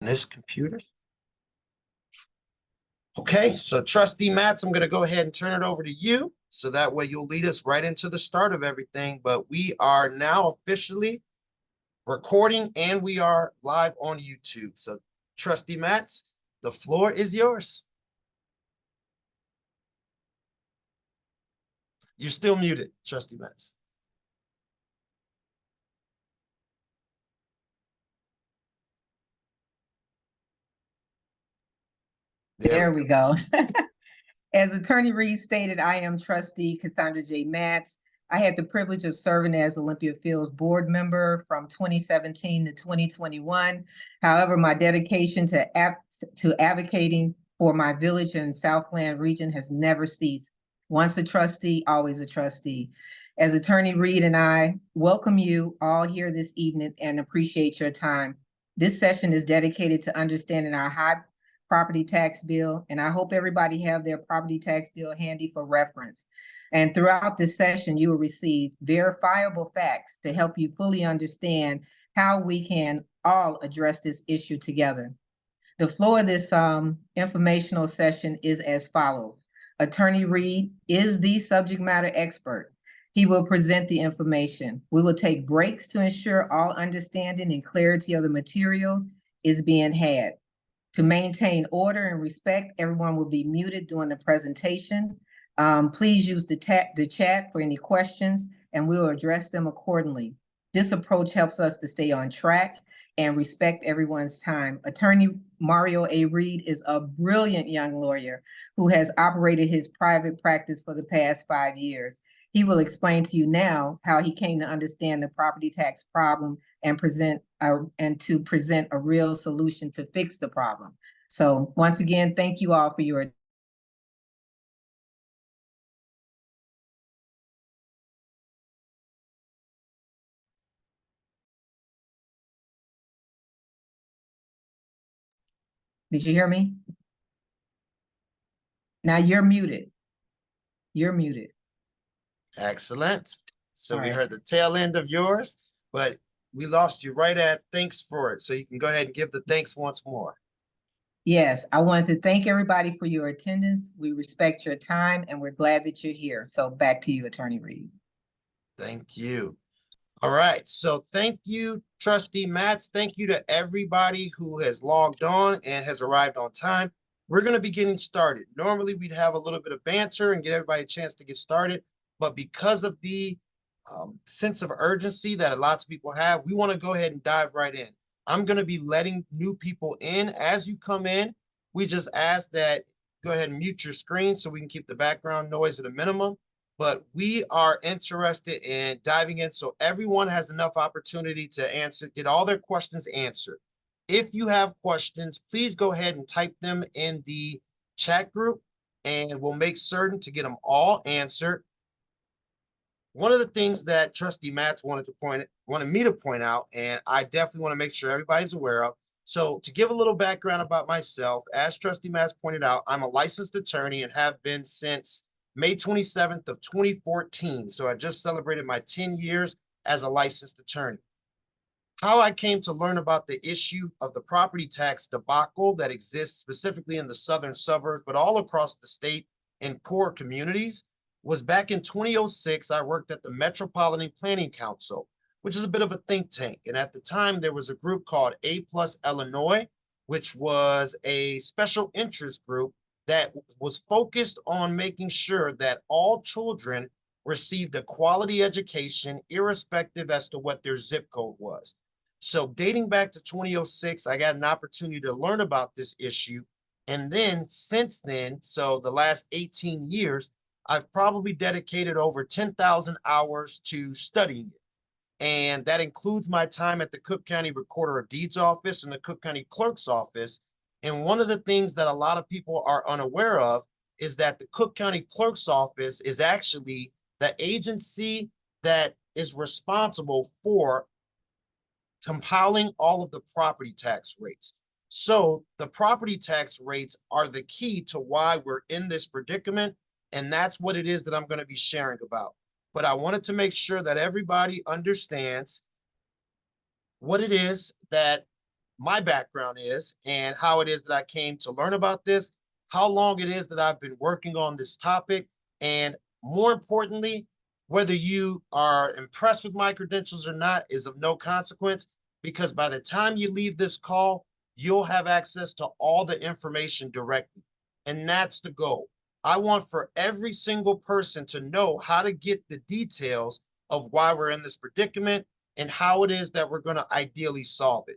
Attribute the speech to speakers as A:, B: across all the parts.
A: This computer. Okay, so Trustee Matts, I'm going to go ahead and turn it over to you. So that way you'll lead us right into the start of everything. But we are now officially recording and we are live on YouTube. So Trustee Matts, the floor is yours. You're still muted, Trustee Matts.
B: There we go. As Attorney Reed stated, I am Trustee Cassandra J. Matts. I had the privilege of serving as Olympia Fields board member from 2017 to 2021. However, my dedication to advocating for my village and Southland region has never ceased. Once a trustee, always a trustee. As Attorney Reed and I welcome you all here this evening and appreciate your time. This session is dedicated to understanding our high property tax bill, and I hope everybody have their property tax bill handy for reference. And throughout this session, you will receive verifiable facts to help you fully understand how we can all address this issue together. The flow of this informational session is as follows. Attorney Reed is the subject matter expert. He will present the information. We will take breaks to ensure all understanding and clarity of the materials is being had. To maintain order and respect, everyone will be muted during the presentation. Please use the chat for any questions and we will address them accordingly. This approach helps us to stay on track and respect everyone's time. Attorney Mario A. Reed is a brilliant young lawyer who has operated his private practice for the past 5 years. He will explain to you now how he came to understand the property tax problem and present a real solution to fix the problem. So once again, thank you all for your Did you hear me? Now you're muted. You're muted.
A: Excellent. So we heard the tail end of yours, but we lost you right at thanks for it. So you can go ahead and give the thanks once more.
B: Yes, I wanted to thank everybody for your attendance. We respect your time and we're glad that you're here. So back to you, Attorney Reed.
A: Thank you. All right. So thank you, Trustee Matts. Thank you to everybody who has logged on and has arrived on time. We're going to be getting started. Normally, we'd have a little bit of banter and get everybody a chance to get started. But because of the sense of urgency that lots of people have, we want to go ahead and dive right in. I'm going to be letting new people in. As you come in, we just ask that go ahead and mute your screen so we can keep the background noise at a minimum. But we are interested in diving in so everyone has enough opportunity to get all their questions answered. If you have questions, please go ahead and type them in the chat group and we'll make certain to get them all answered. One of the things that Trustee Matts wanted me to point out, and I definitely want to make sure everybody's aware of. So to give a little background about myself, as Trustee Matts pointed out, I'm a licensed attorney and have been since May 27th of 2014. So I just celebrated my 10 years as a licensed attorney. How I came to learn about the issue of the property tax debacle that exists specifically in the southern suburbs, but all across the state in poor communities, was back in 2006. I worked at the Metropolitan Planning Council, which is a bit of a think tank. And at the time, there was a group called A+ Illinois, which was a special interest group that was focused on making sure that all children received a quality education, irrespective as to what their zip code was. So dating back to 2006, I got an opportunity to learn about this issue. And then since then, so the last 18 years, I've probably dedicated over 10,000 hours to studying it. And that includes my time at the Cook County Recorder of Deeds office and the Cook County Clerk's office. And one of the things that a lot of people are unaware of is that the Cook County Clerk's office is actually the agency that is responsible for compiling all of the property tax rates. So the property tax rates are the key to why we're in this predicament. And that's what it is that I'm going to be sharing about. But I wanted to make sure that everybody understands what it is that my background is and how it is that I came to learn about this, how long it is that I've been working on this topic, and more importantly, whether you are impressed with my credentials or not is of no consequence, because by the time you leave this call, you'll have access to all the information directly. And that's the goal. I want for every single person to know how to get the details of why we're in this predicament and how it is that we're going to ideally solve it.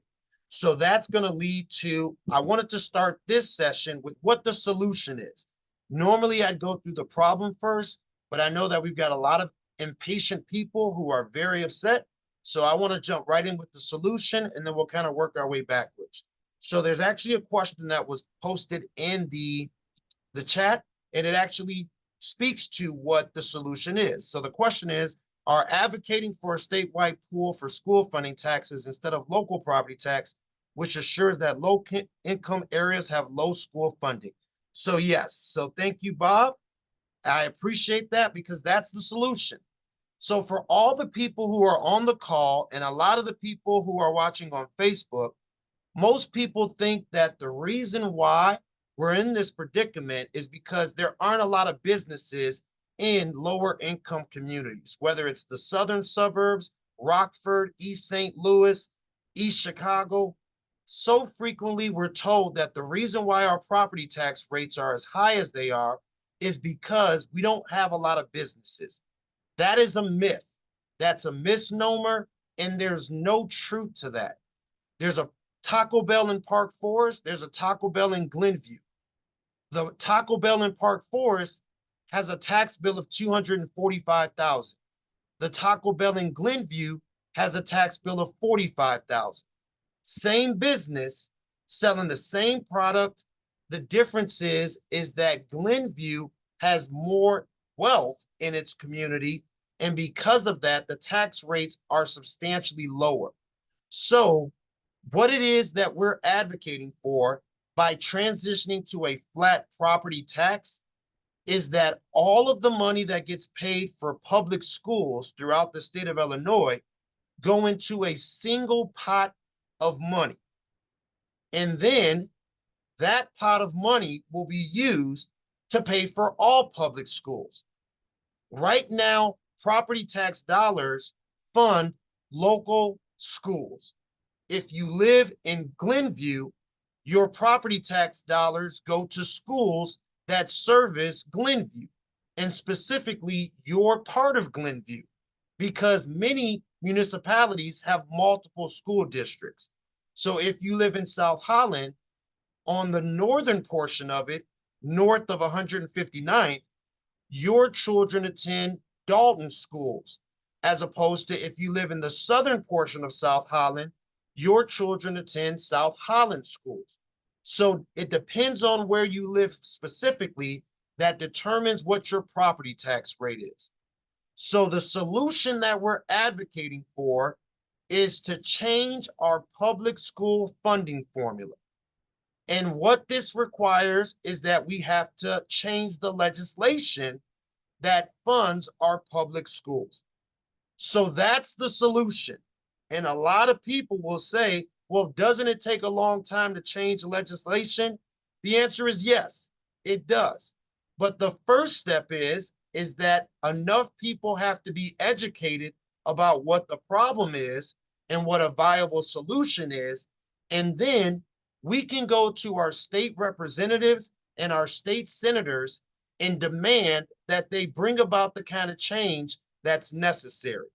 A: So that's going to lead to, I wanted to start this session with what the solution is. Normally I'd go through the problem first, but I know that we've got a lot of impatient people who are very upset. So I want to jump right in with the solution, and then we'll kind of work our way backwards. So there's actually a question that was posted in the chat, and it actually speaks to what the solution is. So the question is, are advocating for a statewide pool for school funding taxes instead of local property tax, which assures that low income areas have low school funding? So yes, so thank you, Bob. I appreciate that, because that's the solution. So for all the people who are on the call and a lot of the people who are watching on Facebook, most people think that the reason why we're in this predicament is because there aren't a lot of businesses in lower income communities, whether it's the southern suburbs, Rockford, East St. Louis, East Chicago. So frequently we're told that the reason why our property tax rates are as high as they are is because we don't have a lot of businesses. That is a myth. That's a misnomer, and there's no truth to that. There's a Taco Bell in Park Forest. There's a Taco Bell in Glenview. The Taco Bell in Park Forest has a tax bill of $245,000. The Taco Bell in Glenview has a tax bill of $45,000. Same business, selling the same product. The difference is that Glenview has more wealth in its community, and because of that, the tax rates are substantially lower. So what it is that we're advocating for by transitioning to a flat property tax is that all of the money that gets paid for public schools throughout the state of Illinois go into a single pot of money. And then that pot of money will be used to pay for all public schools. Right now, property tax dollars fund local schools. If you live in Glenview, your property tax dollars go to schools that service Glenview, and specifically your part of Glenview, because many municipalities have multiple school districts. So if you live in South Holland, on the northern portion of it, north of 159th, your children attend Dalton schools, as opposed to if you live in the southern portion of South Holland, your children attend South Holland schools. So it depends on where you live specifically that determines what your property tax rate is. So the solution that we're advocating for is to change our public school funding formula. And what this requires is that we have to change the legislation that funds our public schools. So that's the solution. And a lot of people will say, well, doesn't it take a long time to change legislation? The answer is yes, it does. But the first step is that enough people have to be educated about what the problem is and what a viable solution is. And then we can go to our state representatives and our state senators and demand that they bring about the kind of change that's necessary.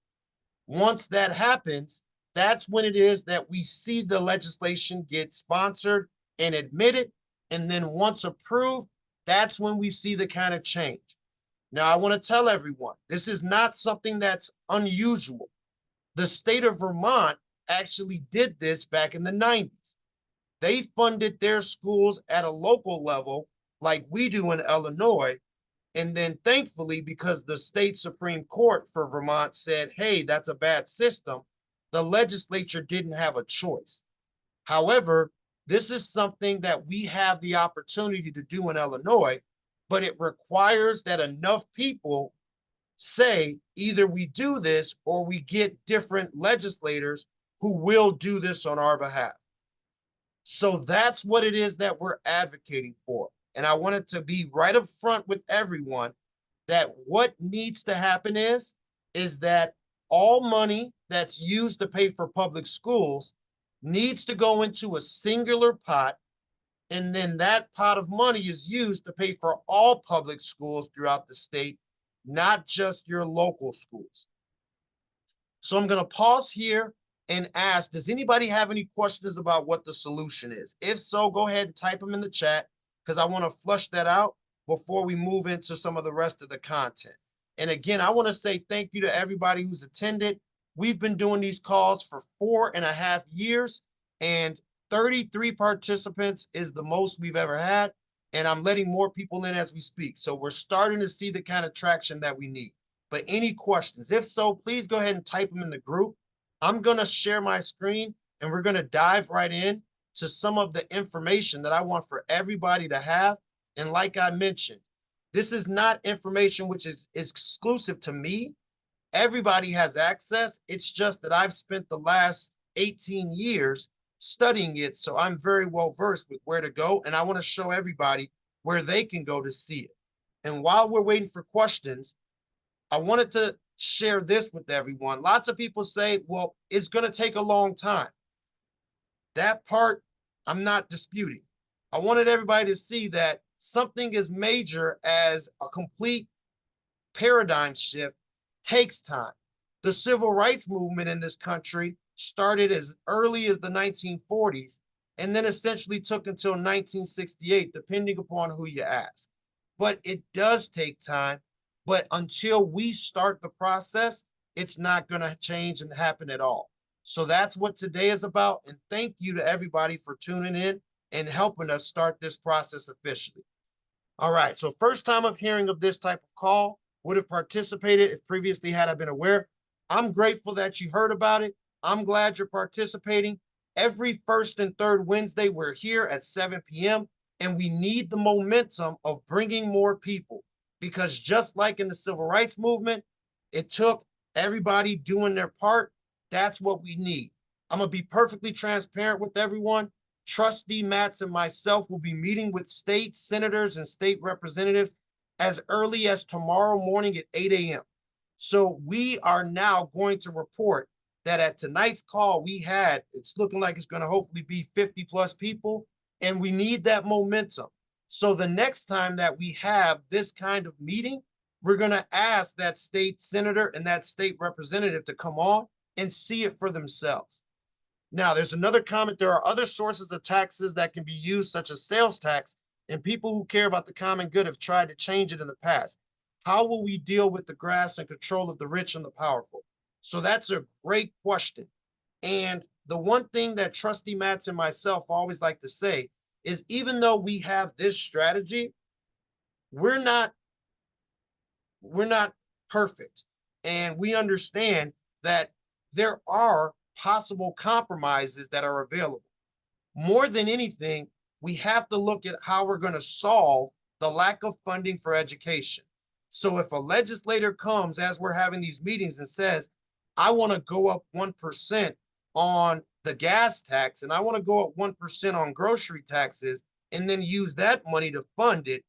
A: Once that happens, that's when it is that we see the legislation get sponsored and admitted. And then once approved, that's when we see the kind of change. Now, I want to tell everyone, this is not something that's unusual. The state of Vermont actually did this back in the 90s. They funded their schools at a local level like we do in Illinois. And then thankfully, because the state Supreme Court for Vermont said, hey, that's a bad system, the legislature didn't have a choice. However, this is something that we have the opportunity to do in Illinois, but it requires that enough people say either we do this or we get different legislators who will do this on our behalf. So that's what it is that we're advocating for. And I wanted to be right up front with everyone that what needs to happen is that all money that's used to pay for public schools needs to go into a singular pot. And then that pot of money is used to pay for all public schools throughout the state, not just your local schools. So I'm going to pause here and ask, does anybody have any questions about what the solution is? If so, go ahead and type them in the chat because I want to flush that out before we move into some of the rest of the content. And again, I want to say thank you to everybody who's attended. We've been doing these calls for 4.5 years, and 33 participants is the most we've ever had. And I'm letting more people in as we speak. So we're starting to see the kind of traction that we need. But any questions? If so, please go ahead and type them in the group. I'm going to share my screen and we're going to dive right in to some of the information that I want for everybody to have. And like I mentioned, this is not information which is exclusive to me. Everybody has access. It's just that I've spent the last 18 years studying it. So I'm very well versed with where to go. And I want to show everybody where they can go to see it. And while we're waiting for questions, I wanted to share this with everyone. Lots of people say, well, it's going to take a long time. That part, I'm not disputing. I wanted everybody to see that something as major as a complete paradigm shift takes time. The civil rights movement in this country started as early as the 1940s and then essentially took until 1968, depending upon who you ask. But it does take time. But until we start the process, it's not going to change and happen at all. So that's what today is about. And thank you to everybody for tuning in and helping us start this process officially. All right. So first time of hearing of this type of call, would have participated if previously had I been aware. I'm grateful that you heard about it. I'm glad you're participating. Every first and third Wednesday, we're here at 7 p.m. and we need the momentum of bringing more people. Because just like in the civil rights movement, it took everybody doing their part. That's what we need. I'm going to be perfectly transparent with everyone. Trustee Matts and myself will be meeting with state senators and state representatives as early as tomorrow morning at 8 a.m. So we are now going to report that at tonight's call it's looking like it's going to hopefully be 50 plus people, and we need that momentum. So the next time that we have this kind of meeting, we're going to ask that state senator and that state representative to come on and see it for themselves. Now, there's another comment. There are other sources of taxes that can be used, such as sales tax, and people who care about the common good have tried to change it in the past. How will we deal with the grasp and control of the rich and the powerful? So that's a great question. And the one thing that Trustee Matts and myself always like to say is even though we have this strategy, we're not perfect. And we understand that there are possible compromises that are available. More than anything, we have to look at how we're going to solve the lack of funding for education. So if a legislator comes as we're having these meetings and says, I want to go up 1% on the gas tax and I want to go up 1% on grocery taxes and then use that money to fund it,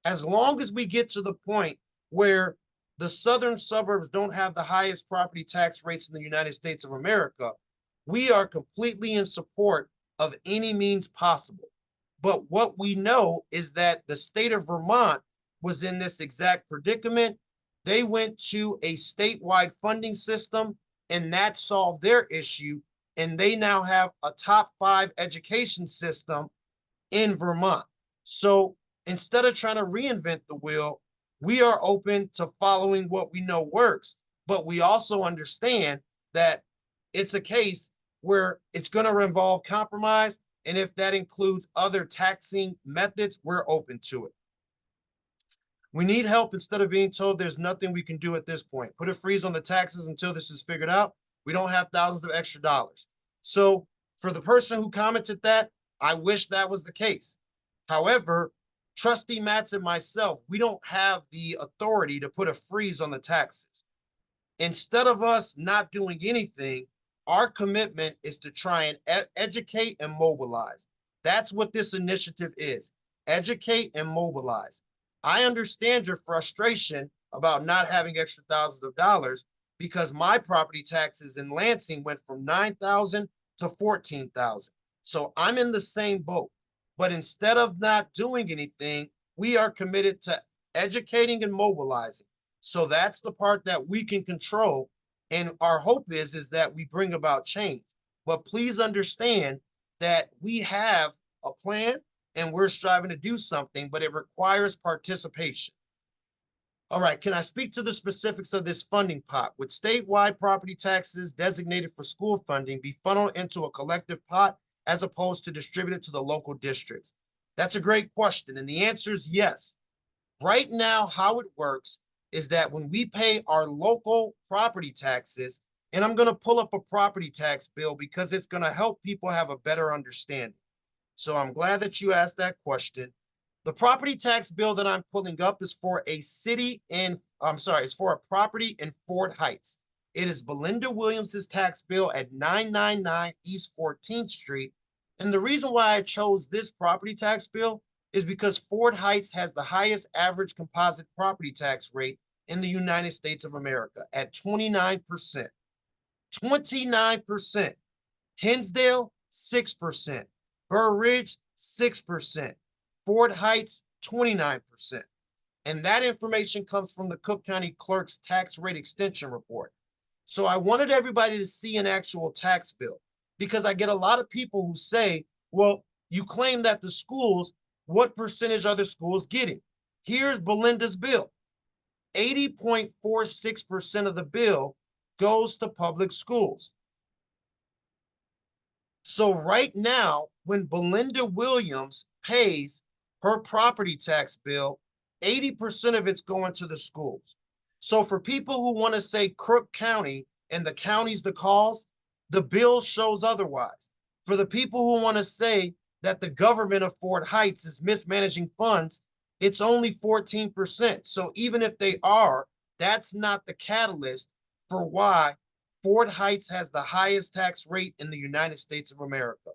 A: as long as we get to the point where the southern suburbs don't have the highest property tax rates in the United States of America, we are completely in support of any means possible. But what we know is that the state of Vermont was in this exact predicament. They went to a statewide funding system and that solved their issue. And they now have a top 5 education system in Vermont. So instead of trying to reinvent the wheel, we are open to following what we know works. But we also understand that it's a case where it's going to involve compromise. And if that includes other taxing methods, we're open to it. We need help instead of being told there's nothing we can do at this point. Put a freeze on the taxes until this is figured out. We don't have thousands of extra dollars. So for the person who commented that, I wish that was the case. However, Trustee Matts and myself, we don't have the authority to put a freeze on the taxes. Instead of us not doing anything, our commitment is to try and educate and mobilize. That's what this initiative is. Educate and mobilize. I understand your frustration about not having extra thousands of dollars because my property taxes in Lansing went from 9,000 to 14,000. So I'm in the same boat. But instead of not doing anything, we are committed to educating and mobilizing. So that's the part that we can control. And our hope is that we bring about change. But please understand that we have a plan and we're striving to do something, but it requires participation. All right, can I speak to the specifics of this funding pot? Would statewide property taxes designated for school funding be funneled into a collective pot as opposed to distributed to the local districts? That's a great question, and the answer is yes. Right now, how it works is that when we pay our local property taxes, and I'm going to pull up a property tax bill because it's going to help people have a better understanding. So I'm glad that you asked that question. The property tax bill that I'm pulling up is for a city in, it's for a property in Fort Heights. It is Belinda Williams's tax bill at 999 East 14th Street. And the reason why I chose this property tax bill is because Fort Heights has the highest average composite property tax rate in the United States of America at 29%. 29%. Hinsdale, 6%. Burr Ridge, 6%. Fort Heights, 29%. And that information comes from the Cook County Clerk's tax rate extension report. So I wanted everybody to see an actual tax bill because I get a lot of people who say, well, you claim that the schools, what percentage are the schools getting? Here's Belinda's bill. 80.46% of the bill goes to public schools. So right now, when Belinda Williams pays her property tax bill, 80% of it's going to the schools. So for people who want to say Crook County and the county's the cause, the bill shows otherwise. For the people who want to say that the government of Fort Heights is mismanaging funds, it's only 14%. So even if they are, that's not the catalyst for why Fort Heights has the highest tax rate in the United States of America.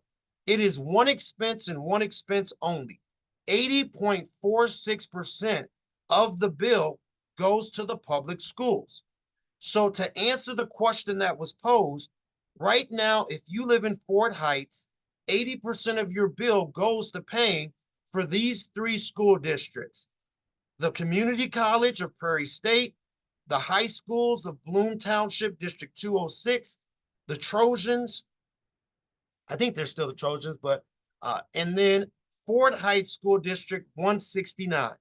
A: It is one expense and one expense only. 80.46% of the bill goes to the public schools. So to answer the question that was posed, right now, if you live in Fort Heights, 80% of your bill goes to paying for these three school districts: the Community College of Prairie State, the high schools of Bloom Township, District 206, the Trojans, I think they're still the Trojans, but, and then Fort Heights School District 169.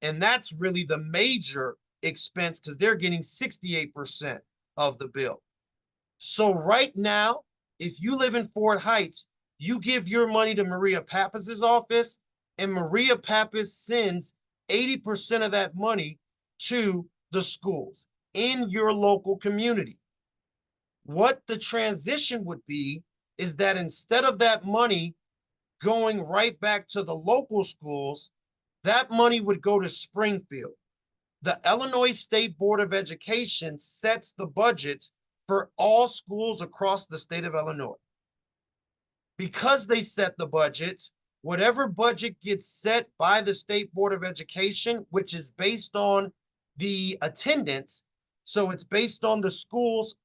A: And that's really the major expense because they're getting 68% of the bill. So right now, if you live in Fort Heights, you give your money to Maria Pappas's office, and Maria Pappas sends 80% of that money to the schools in your local community. What the transition would be is that instead of that money going right back to the local schools, that money would go to Springfield. The Illinois State Board of Education sets the budgets for all schools across the state of Illinois. Because they set the budgets, whatever budget gets set by the State Board of Education, which is based on the attendance, so it's based on the school's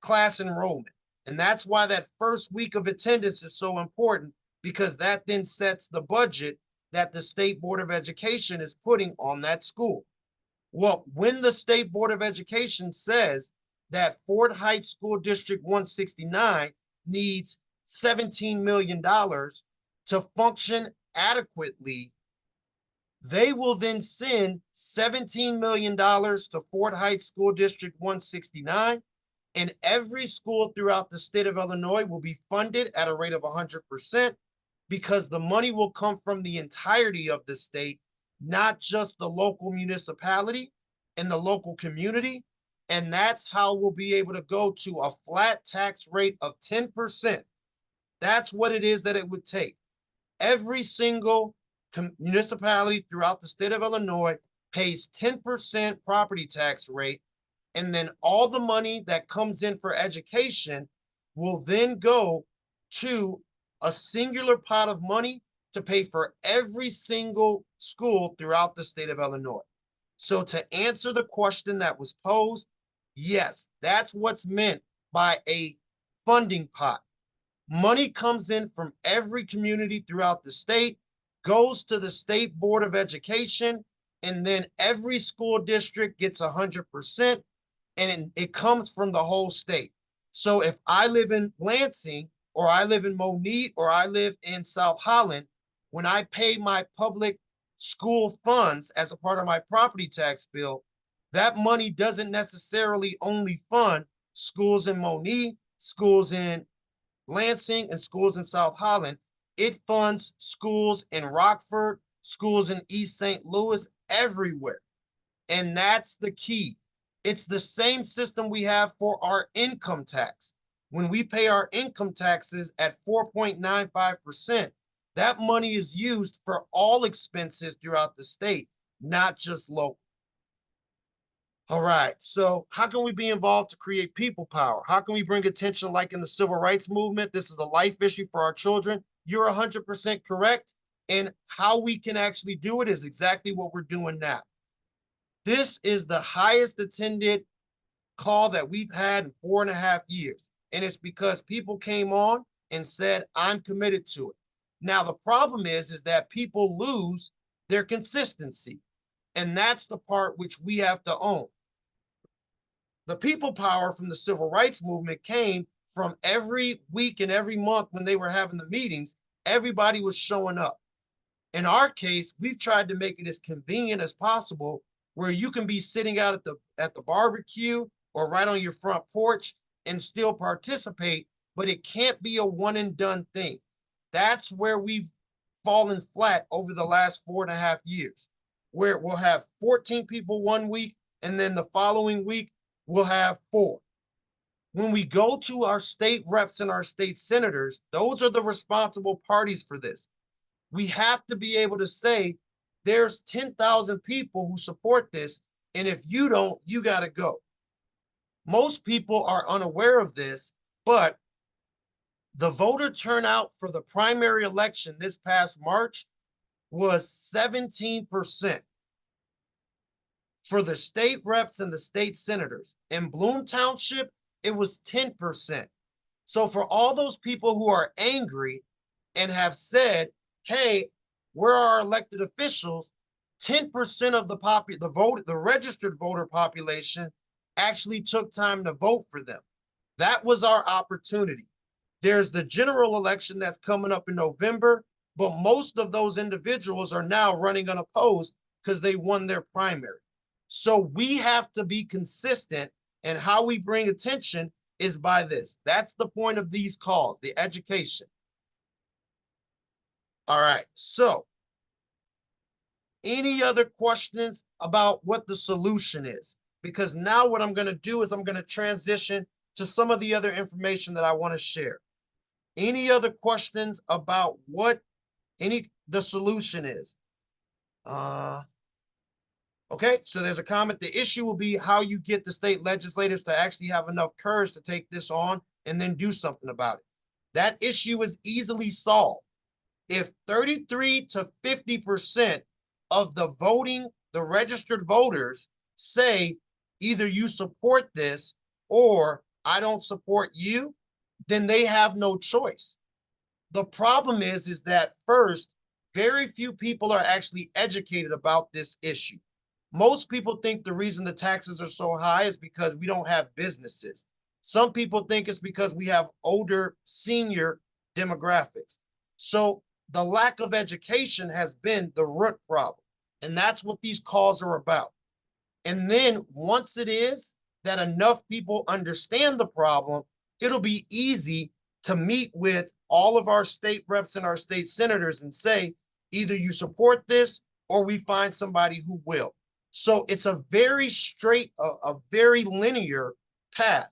A: class enrollment. And that's why that first week of attendance is so important, because that then sets the budget that the State Board of Education is putting on that school. Well, when the State Board of Education says that Fort Heights School District 169 needs $17 million to function adequately, they will then send $17 million to Fort Heights School District 169, and every school throughout the state of Illinois will be funded at a rate of 100% because the money will come from the entirety of the state, not just the local municipality and the local community. And that's how we'll be able to go to a flat tax rate of 10%. That's what it is that it would take. Every single municipality throughout the state of Illinois pays 10% property tax rate, and then all the money that comes in for education will then go to a singular pot of money to pay for every single school throughout the state of Illinois. So to answer the question that was posed, yes, that's what's meant by a funding pot. Money comes in from every community throughout the state, goes to the State Board of Education, and then every school district gets 100%, and it comes from the whole state. So if I live in Lansing, or I live in Monee, or I live in South Holland, when I pay my public school funds as a part of my property tax bill, that money doesn't necessarily only fund schools in Monee, schools in Lansing, and schools in South Holland. It funds schools in Rockford, schools in East St. Louis, everywhere. And that's the key. It's the same system we have for our income tax. When we pay our income taxes at 4.95%, that money is used for all expenses throughout the state, not just local. All right, so how can we be involved to create people power? How can we bring attention like in the civil rights movement? This is a life issue for our children. You're 100% correct. And how we can actually do it is exactly what we're doing now. This is the highest attended call that we've had in 4.5 years. And it's because people came on and said, I'm committed to it. Now, the problem is that people lose their consistency. And that's the part which we have to own. The people power from the civil rights movement came from every week and every month when they were having the meetings, everybody was showing up. In our case, we've tried to make it as convenient as possible where you can be sitting out at the barbecue or right on your front porch and still participate, but it can't be a one and done thing. That's where we've fallen flat over the last 4.5 years, where we'll have 14 people one week, and then the following week, we'll have 4. When we go to our state reps and our state senators, those are the responsible parties for this. We have to be able to say, there's 10,000 people who support this, and if you don't, you got to go. Most people are unaware of this, but the voter turnout for the primary election this past March was 17%. For the state reps and the state senators. In Bloom Township, it was 10%. So for all those people who are angry and have said, hey, where are our elected officials? 10% of the registered voter population actually took time to vote for them. That was our opportunity. There's the general election that's coming up in November, but most of those individuals are now running unopposed because they won their primary. So we have to be consistent, and how we bring attention is by this. That's the point of these calls, the education. All right, so any other questions about what the solution is? Because now what I'm going to do is I'm going to transition to some of the other information that I want to share. Any other questions about what the solution is? Okay, so there's a comment. The issue will be how you get the state legislators to actually have enough courage to take this on and then do something about it. That issue is easily solved. If 33 to 50% of the registered voters say either you support this or I don't support you, then they have no choice. The problem is that first, very few people are actually educated about this issue. Most people think the reason the taxes are so high is because we don't have businesses. Some people think it's because we have older senior demographics. So the lack of education has been the root problem. And that's what these calls are about. And then once it is that enough people understand the problem, it'll be easy to meet with all of our state reps and our state senators and say, either you support this or we find somebody who will. So it's a very straight, a very linear path.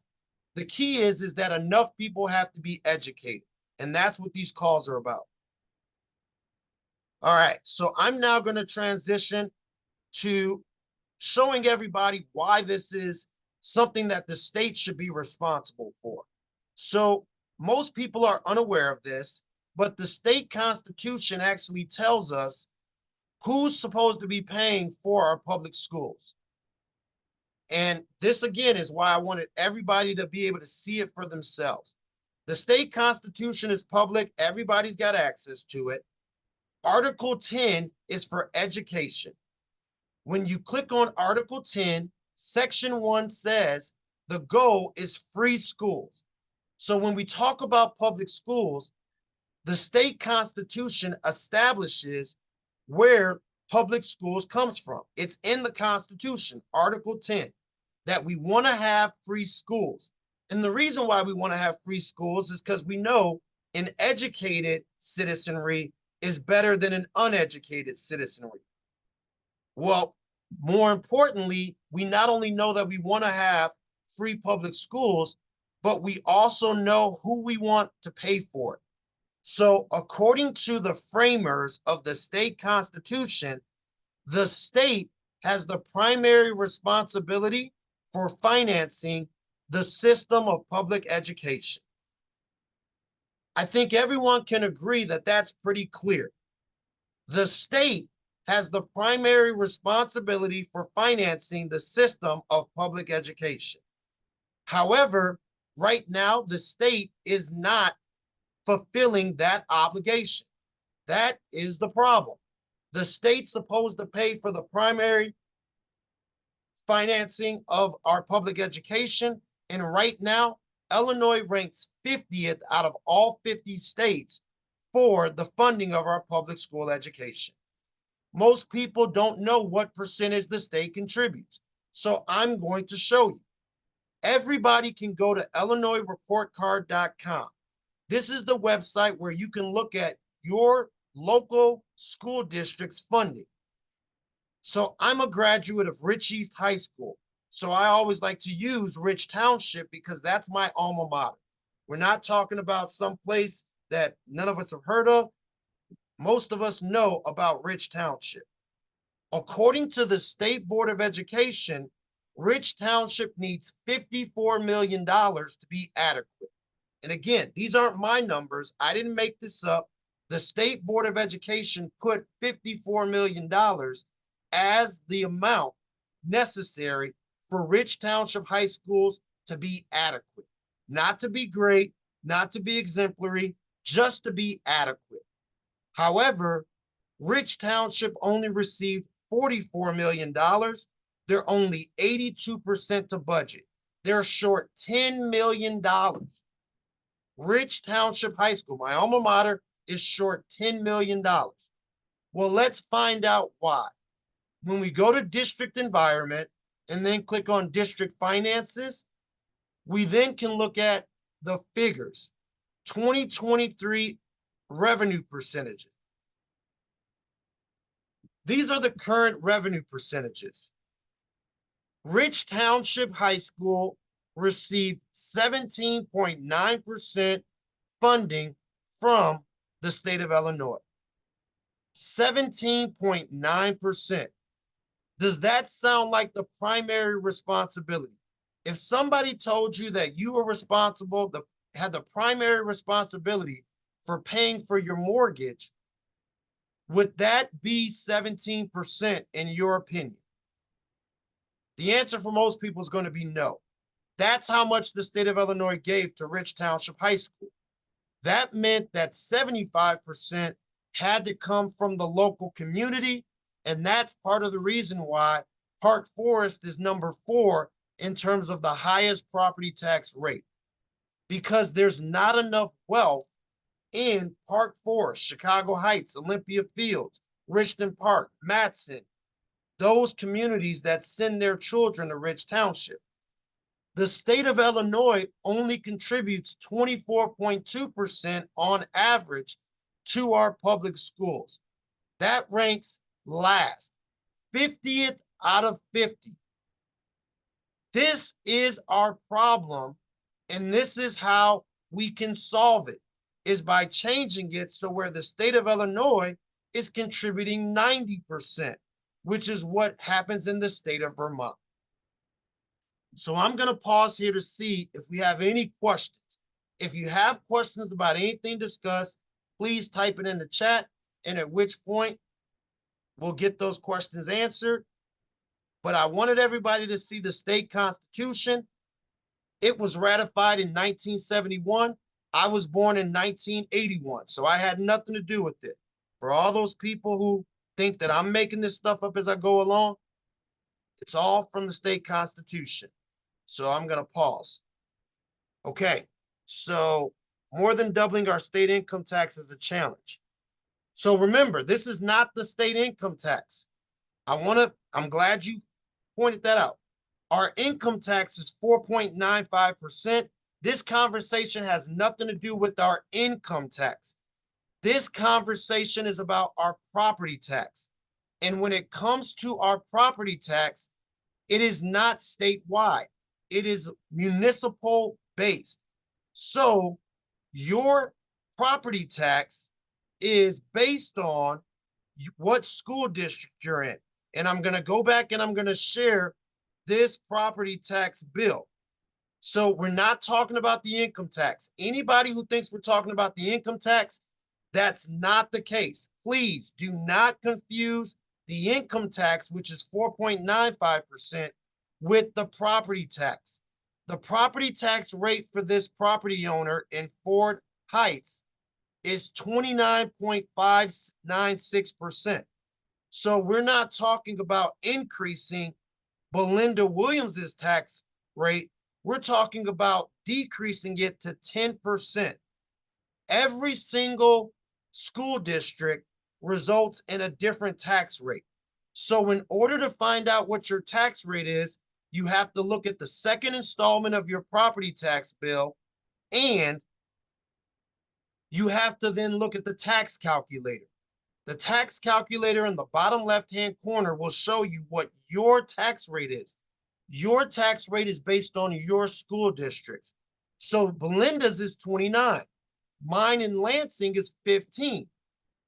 A: The key is that enough people have to be educated. And that's what these calls are about. All right, so I'm now going to transition to showing everybody why this is something that the state should be responsible for. So most people are unaware of this, but the state constitution actually tells us who's supposed to be paying for our public schools. And this again is why I wanted everybody to be able to see it for themselves. The state constitution is public. Everybody's got access to it. Article 10 is for education. When you click on Article 10, Section 1 says the goal is free schools. So when we talk about public schools, the state constitution establishes where public schools comes from. It's in the Constitution, Article 10, that we want to have free schools. And the reason why we want to have free schools is because we know an educated citizenry is better than an uneducated citizenry. Well, more importantly, we not only know that we want to have free public schools, but we also know who we want to pay for it. So according to the framers of the state constitution, the state has the primary responsibility for financing the system of public education. I think everyone can agree that that's pretty clear. The state has the primary responsibility for financing the system of public education. However, right now, the state is not fulfilling that obligation. That is the problem. The state's supposed to pay for the primary financing of our public education. And right now, Illinois ranks 50th out of all 50 states for the funding of our public school education. Most people don't know what percentage the state contributes. So I'm going to show you. Everybody can go to IllinoisReportCard.com. This is the website where you can look at your local school district's funding. So I'm a graduate of Rich East High School. So I always like to use Rich Township because that's my alma mater. We're not talking about some place that none of us have heard of. Most of us know about Rich Township. According to the State Board of Education, Rich Township needs $54 million to be adequate. And again, these aren't my numbers. I didn't make this up. The State Board of Education put $54 million as the amount necessary for Rich Township high schools to be adequate. Not to be great, not to be exemplary, just to be adequate. However, Rich Township only received $44 million. They're only 82% to budget. They're short $10 million. Rich Township High School, my alma mater, is short $10 million. Well, let's find out why. When we go to district environment and then click on district finances, we then can look at the figures. 2023 revenue percentages. These are the current revenue percentages. Rich Township High School received 17.9% funding from the state of Illinois. 17.9%. Does that sound like the primary responsibility? If somebody told you that you were responsible, had the primary responsibility for paying for your mortgage, would that be 17% in your opinion? The answer for most people is going to be no. That's how much the state of Illinois gave to Rich Township High School. That meant that 75% had to come from the local community, and that's part of the reason why Park Forest is number 4 in terms of the highest property tax rate, because there's not enough wealth in Park Forest, Chicago Heights, Olympia Fields, Richmond Park, Matson, those communities that send their children to Rich Township. The state of Illinois only contributes 24.2% on average to our public schools. That ranks last, 50th out of 50. This is our problem, and this is how we can solve it, is by changing it so where the state of Illinois is contributing 90%, which is what happens in the state of Vermont. So I'm going to pause here to see if we have any questions. If you have questions about anything discussed, please type it in the chat, and at which point we'll get those questions answered. But I wanted everybody to see the state constitution. It was ratified in 1971. I was born in 1981, so I had nothing to do with it. For all those people who think that I'm making this stuff up as I go along, it's all from the state constitution. So I'm going to pause. Okay, so more than doubling our state income tax is a challenge. So remember, this is not the state income tax. I'm glad you pointed that out. Our income tax is 4.95%. This conversation has nothing to do with our income tax. This conversation is about our property tax. And when it comes to our property tax, it is not statewide. It is municipal based. So your property tax is based on what school district you're in. And I'm going to go back and I'm going to share this property tax bill. So we're not talking about the income tax. Anybody who thinks we're talking about the income tax, that's not the case. Please do not confuse the income tax, which is 4.95%, with the property tax. The property tax rate for this property owner in Ford Heights is 29.596%. So we're not talking about increasing Belinda Williams's tax rate. We're talking about decreasing it to 10%. Every single school district results in a different tax rate. So in order to find out what your tax rate is, you have to look at the second installment of your property tax bill, and you have to then look at the tax calculator. The tax calculator in the bottom left-hand corner will show you what your tax rate is. Your tax rate is based on your school districts. So Belinda's is 29. Mine in Lansing is 15.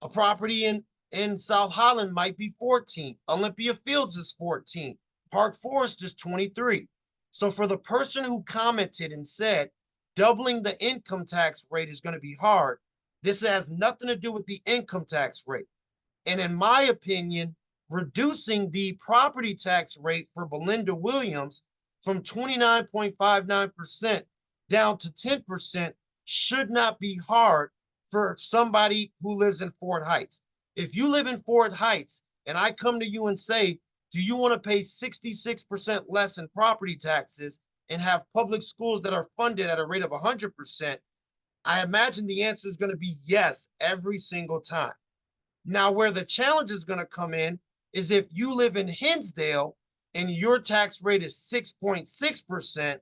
A: A property in South Holland might be 14. Olympia Fields is 14. Park Forest is 23. So for the person who commented and said doubling the income tax rate is going to be hard, this has nothing to do with the income tax rate. And in my opinion, reducing the property tax rate for Belinda Williams from 29.59% down to 10% should not be hard for somebody who lives in Fort Heights. If you live in Fort Heights and I come to you and say, do you want to pay 66% less in property taxes and have public schools that are funded at a rate of 100%, I imagine the answer is going to be yes every single time. Now, where the challenge is going to come in is if you live in Hinsdale and your tax rate is 6.6%,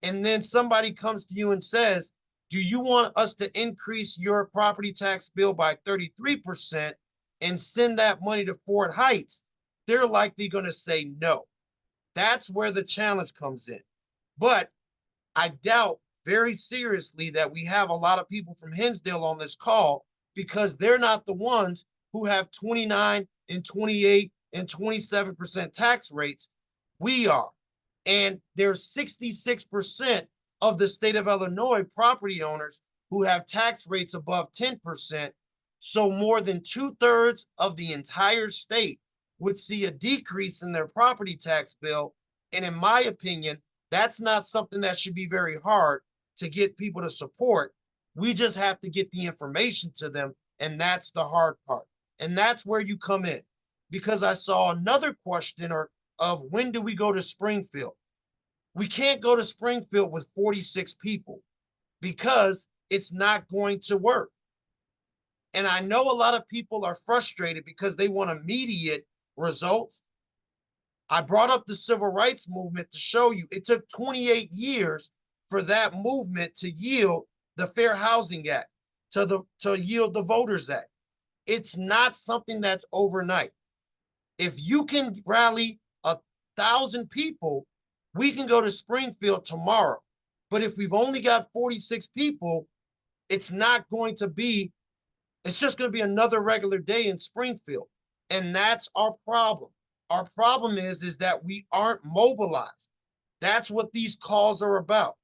A: and then somebody comes to you and says, do you want us to increase your property tax bill by 33% and send that money to Fort Heights? They're likely going to say no. That's where the challenge comes in. But I doubt very seriously that we have a lot of people from Hinsdale on this call, because they're not the ones who have 29 and 28 and 27% tax rates. We are. And there's 66% of the state of Illinois property owners who have tax rates above 10%. So more than 2/3 of the entire state would see a decrease in their property tax bill. And in my opinion, that's not something that should be very hard to get people to support. We just have to get the information to them, and that's the hard part. And that's where you come in, because I saw another question of when do we go to Springfield? We can't go to Springfield with 46 people because it's not going to work. And I know a lot of people are frustrated because they want immediate results. I brought up the civil rights movement to show you it took 28 years for that movement to yield the Fair Housing Act, to yield the Voters Act. It's not something that's overnight. If you can rally 1,000 people, we can go to Springfield tomorrow. But if we've only got 46 people, it's not going to be, it's just going to be another regular day in Springfield. And that's our problem. Our problem is that we aren't mobilized. That's what these calls are about.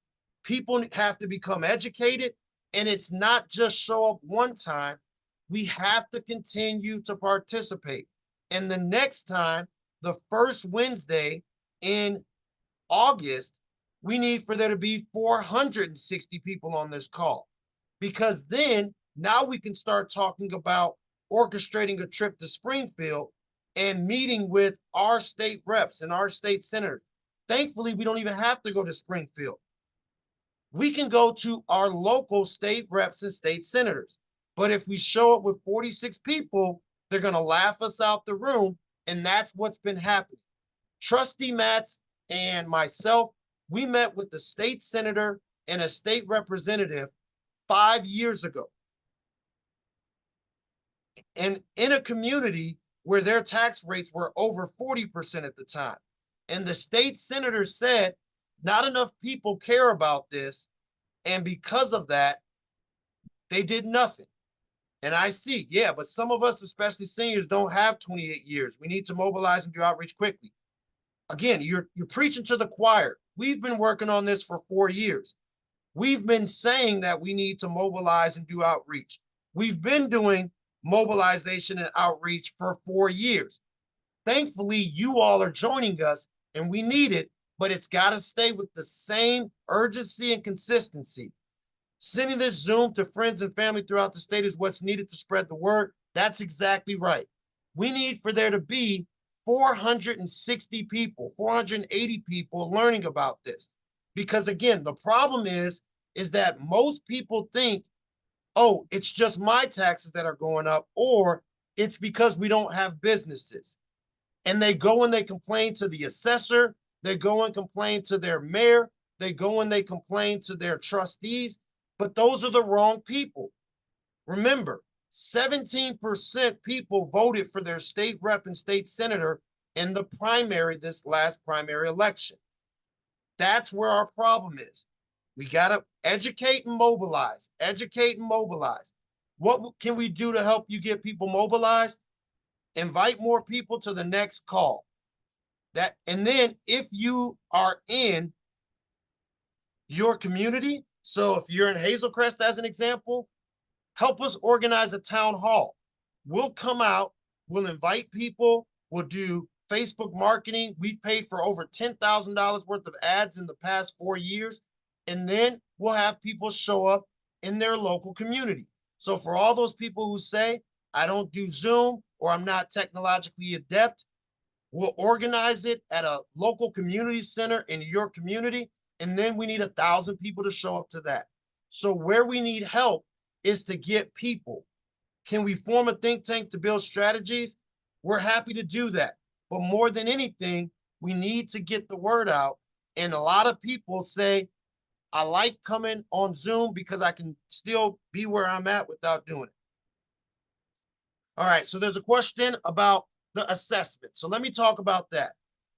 A: People have to become educated, and it's not just show up one time. We have to continue to participate. And the next time, the first Wednesday in August, we need for there to be 460 people on this call, because then now we can start talking about orchestrating a trip to Springfield and meeting with our state reps and our state senators. Thankfully, we don't even have to go to Springfield. We can go to our local state reps and state senators. But if we show up with 46 people, they're going to laugh us out the room. And that's what's been happening. Trustee Matz and myself, we met with the state senator and a state representative 5 years ago. And in a community where their tax rates were over 40% at the time. And the state senator said, not enough people care about this. And because of that, they did nothing. And I see, yeah, but some of us, especially seniors, don't have 28 years. We need to mobilize and do outreach quickly. Again, you're preaching to the choir. We've been working on this for 4 years. We've been saying that we need to mobilize and do outreach. We've been doing mobilization and outreach for 4 years. Thankfully, you all are joining us, and we need it, but it's got to stay with the same urgency and consistency. Sending this Zoom to friends and family throughout the state is what's needed to spread the word. That's exactly right. We need for there to be 460 people, 480 people learning about this. Because again, the problem is that most people think, oh, it's just my taxes that are going up, or it's because we don't have businesses. And they go and they complain to the assessor, they go and complain to their mayor, they go and they complain to their trustees, but those are the wrong people. Remember, 17% people voted for their state rep and state senator in the primary, this last primary election. That's where our problem is. We got to educate and mobilize, educate and mobilize. What can we do to help you get people mobilized? Invite more people to the next call. And then if you are in your community, so if you're in Hazelcrest as an example, help us organize a town hall. We'll come out, we'll invite people, we'll do Facebook marketing. We've paid for over $10,000 worth of ads in the past 4 years. And then we'll have people show up in their local community. So for all those people who say, I don't do Zoom or I'm not technologically adept, we'll organize it at a local community center in your community. And then we need 1,000 people to show up to that. So where we need help is to get people. Can we form a think tank to build strategies? We're happy to do that. But more than anything, we need to get the word out. And a lot of people say, I like coming on Zoom because I can still be where I'm at without doing it. All right, so there's a question about the assessment. So let me talk about that.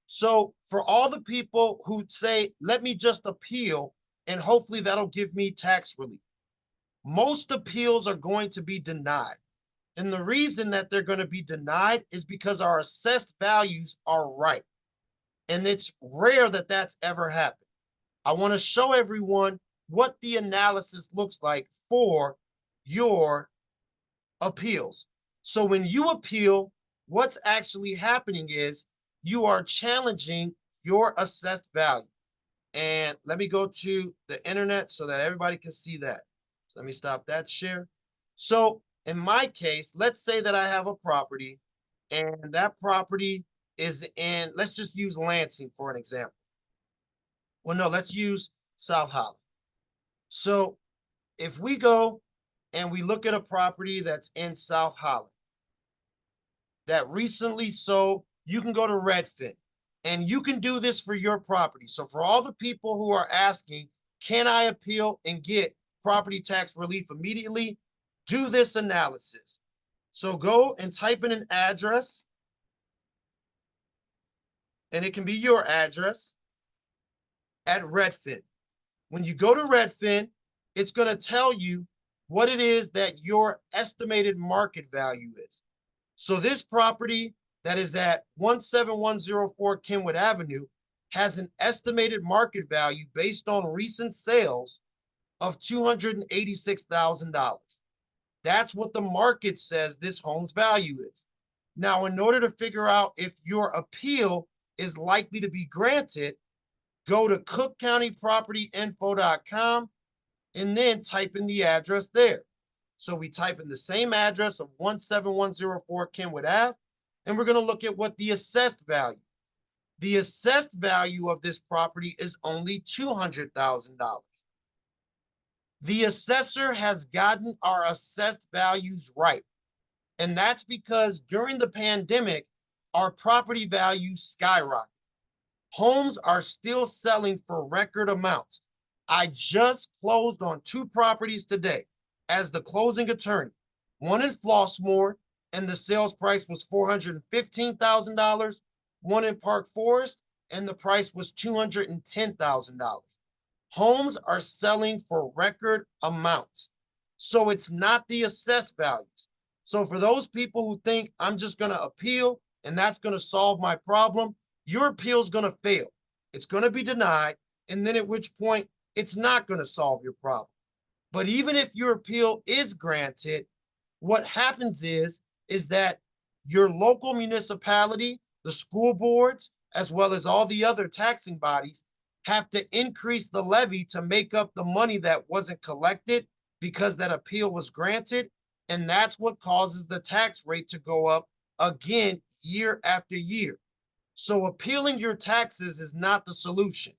A: So for all the people who say, let me just appeal and hopefully that'll give me tax relief, most appeals are going to be denied. And the reason that they're going to be denied is because our assessed values are right. And it's rare that that's ever happened. I want to show everyone what the analysis looks like for your appeals. So when you appeal, what's actually happening is you are challenging your assessed value. And let me go to the internet so that everybody can see that. So let me stop that share. So in my case, let's say that I have a property and that property is in, let's just use Lansing for an example. Well, no, let's use South Holland. So if we go and we look at a property that's in South Holland that recently sold, you can go to Redfin and you can do this for your property. So for all the people who are asking, can I appeal and get property tax relief immediately? Do this analysis. So go and type in an address, and it can be your address at Redfin. When you go to Redfin, it's going to tell you what it is that your estimated market value is. So this property that is at 17104 Kenwood Avenue, has an estimated market value based on recent sales of $286,000. That's what the market says this home's value is. Now, in order to figure out if your appeal is likely to be granted, go to cookcountypropertyinfo.com and then type in the address there. So we type in the same address of 17104 Kenwood Ave, and we're going to look at what the assessed value. The assessed value of this property is only $200,000. The assessor has gotten our assessed values right. And that's because during the pandemic, our property values skyrocketed. Homes are still selling for record amounts. I just closed on 2 properties today as the closing attorney, one in Flossmoor, and the sales price was $415,000, one in Park Forest, and the price was $210,000. Homes are selling for record amounts. So it's not the assessed values. So for those people who think I'm just going to appeal and that's going to solve my problem, your appeal is going to fail. It's going to be denied. And then at which point it's not going to solve your problem. But even if your appeal is granted, what happens is that your local municipality, the school boards, as well as all the other taxing bodies have to increase the levy to make up the money that wasn't collected because that appeal was granted. And that's what causes the tax rate to go up again year after year. So appealing your taxes is not the solution.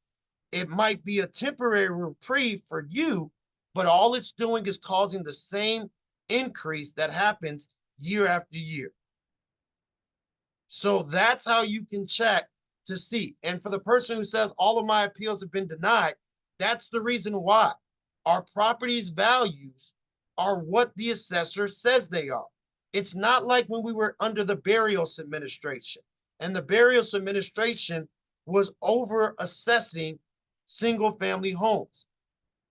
A: It might be a temporary reprieve for you, but all it's doing is causing the same increase that happens year after year. So that's how you can check to see. And for the person who says all of my appeals have been denied, that's the reason why. Our property's values are what the assessor says they are. It's not like when we were under the Barrios administration, and the Barrios administration was over assessing single family homes.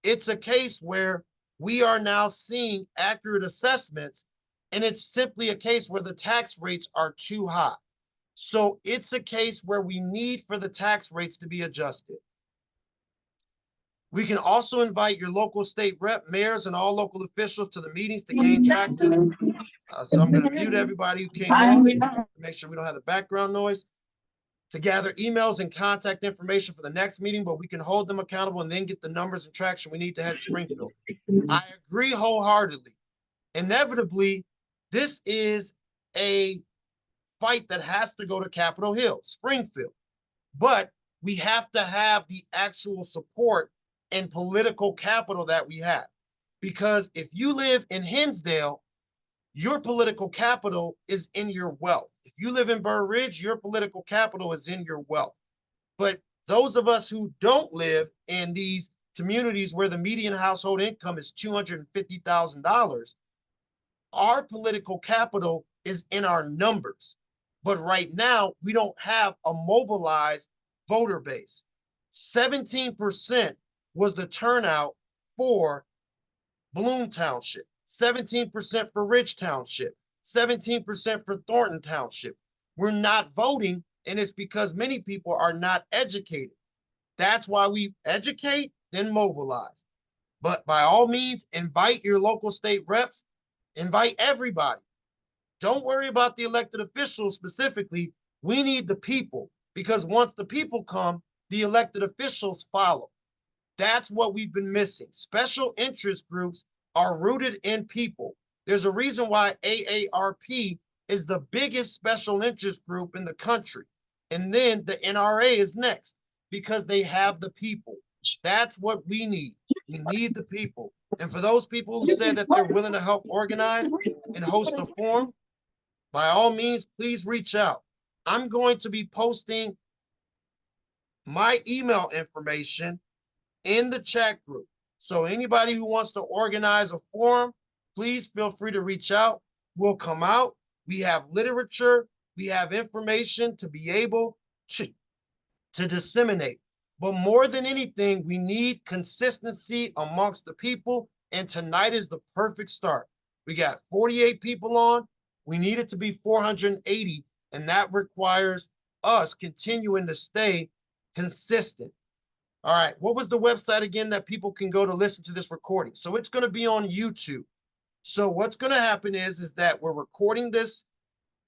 A: It's a case where we are now seeing accurate assessments, and it's simply a case where the tax rates are too high. So it's a case where we need for the tax rates to be adjusted. We can also invite your local state rep, mayors, and all local officials to the meetings to gain traction. So I'm going to mute everybody who came on, make sure we don't have the background noise, to gather emails and contact information for the next meeting, but we can hold them accountable and then get the numbers and traction we need to head to Springfield. I agree wholeheartedly. Inevitably, this is a fight that has to go to Capitol Hill, Springfield. But we have to have the actual support and political capital that we have. Because if you live in Hinsdale, your political capital is in your wealth. If you live in Burr Ridge, your political capital is in your wealth. But those of us who don't live in these communities where the median household income is $250,000, our political capital is in our numbers. But right now, we don't have a mobilized voter base. 17% was the turnout for Bloom Township, 17% for Ridge Township, 17% for Thornton Township. We're not voting, and it's because many people are not educated. That's why we educate, then mobilize. But by all means, invite your local state reps, invite everybody. Don't worry about the elected officials specifically. We need the people, because once the people come, the elected officials follow. That's what we've been missing. Special interest groups are rooted in people. There's a reason why AARP is the biggest special interest group in the country. And then the NRA is next because they have the people. That's what we need. We need the people. And for those people who said that they're willing to help organize and host a forum, by all means, please reach out. I'm going to be posting my email information in the chat group. So anybody who wants to organize a forum, please feel free to reach out. We'll come out. We have literature. We have information to be able to disseminate. But more than anything, we need consistency amongst the people. And tonight is the perfect start. We got 48 people on. We need it to be 480. And that requires us continuing to stay consistent. All right, what was the website again that people can go to listen to this recording? So it's going to be on YouTube. So what's going to happen is that we're recording this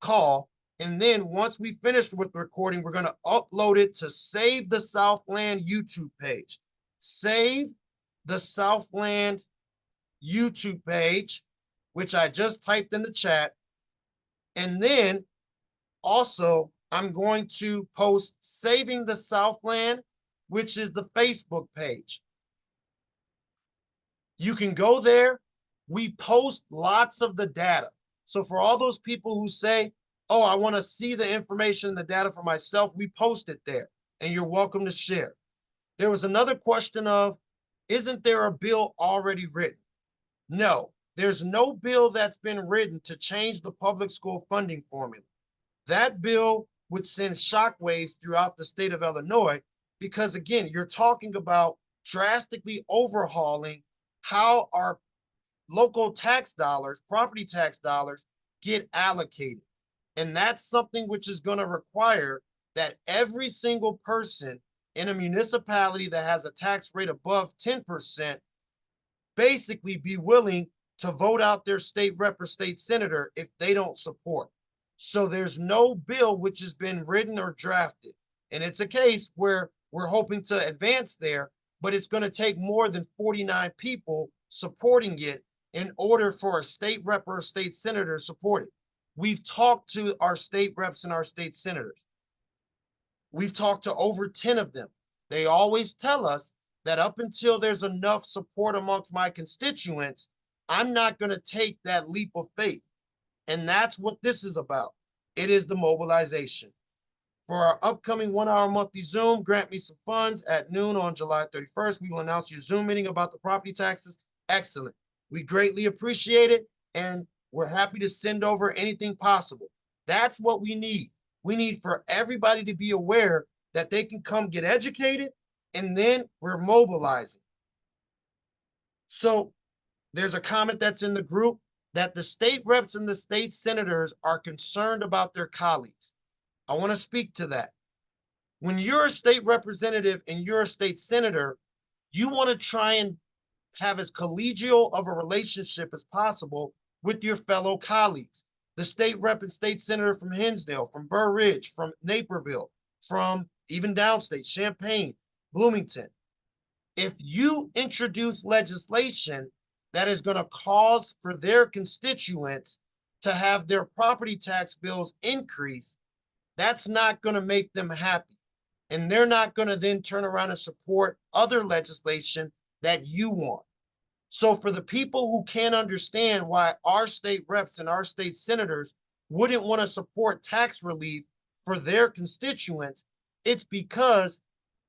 A: call, and then once we finish with the recording, we're going to upload it to Save the Southland YouTube page. Save the Southland YouTube page, which I just typed in the chat. And then also, I'm going to post Saving the Southland, which is the Facebook page. You can go there. We post lots of the data. So for all those people who say, oh, I want to see the information and the data for myself, we post it there, and you're welcome to share. There was another question of, isn't there a bill already written? No, there's no bill that's been written to change the public school funding formula. That bill would send shockwaves throughout the state of Illinois because, again, you're talking about drastically overhauling how our local tax dollars, property tax dollars, get allocated. And that's something which is going to require that every single person in a municipality that has a tax rate above 10% basically be willing to vote out their state rep or state senator if they don't support. So there's no bill which has been written or drafted. And it's a case where we're hoping to advance there, but it's going to take more than 49 people supporting it in order for a state rep or a state senator to support it. We've talked to our state reps and our state senators. We've talked to over 10 of them. They always tell us that up until there's enough support amongst my constituents, I'm not going to take that leap of faith. And that's what this is about. It is the mobilization. For our upcoming 1-hour monthly Zoom, grant me some funds at noon on July 31st. We will announce your Zoom meeting about the property taxes. Excellent. We greatly appreciate it, and we're happy to send over anything possible. That's what we need. We need for everybody to be aware that they can come get educated, and then we're mobilizing. So there's a comment that's in the group that the state reps and the state senators are concerned about their colleagues. I want to speak to that. When you're a state representative and you're a state senator, you want to try and have as collegial of a relationship as possible with your fellow colleagues. The state rep and state senator from Hinsdale, from Burr Ridge, from Naperville, from even downstate, Champaign, Bloomington. If you introduce legislation that is going to cause for their constituents to have their property tax bills increase, that's not going to make them happy. And they're not going to then turn around and support other legislation that you want. So for the people who can't understand why our state reps and our state senators wouldn't want to support tax relief for their constituents, it's because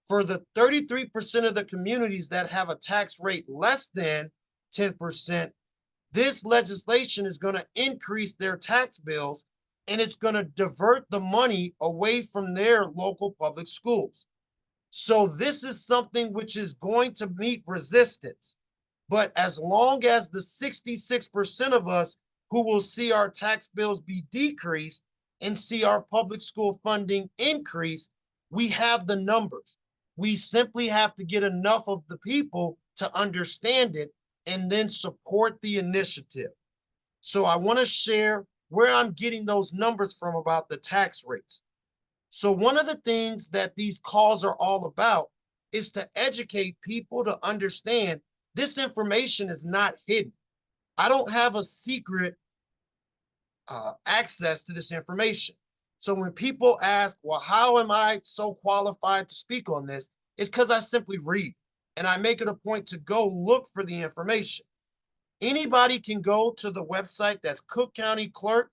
A: for the 33% of the communities that have a tax rate less than 10%, this legislation is going to increase their tax bills, and it's going to divert the money away from their local public schools. So this is something which is going to meet resistance. But as long as the 66% of us who will see our tax bills be decreased and see our public school funding increase, we have the numbers. We simply have to get enough of the people to understand it and then support the initiative. So I want to share where I'm getting those numbers from about the tax rates. So one of the things that these calls are all about is to educate people to understand this information is not hidden. I don't have a secret access to this information. So when people ask, well, how am I so qualified to speak on this? It's because I simply read, and I make it a point to go look for the information. Anybody can go to the website that's Cook County Clerk,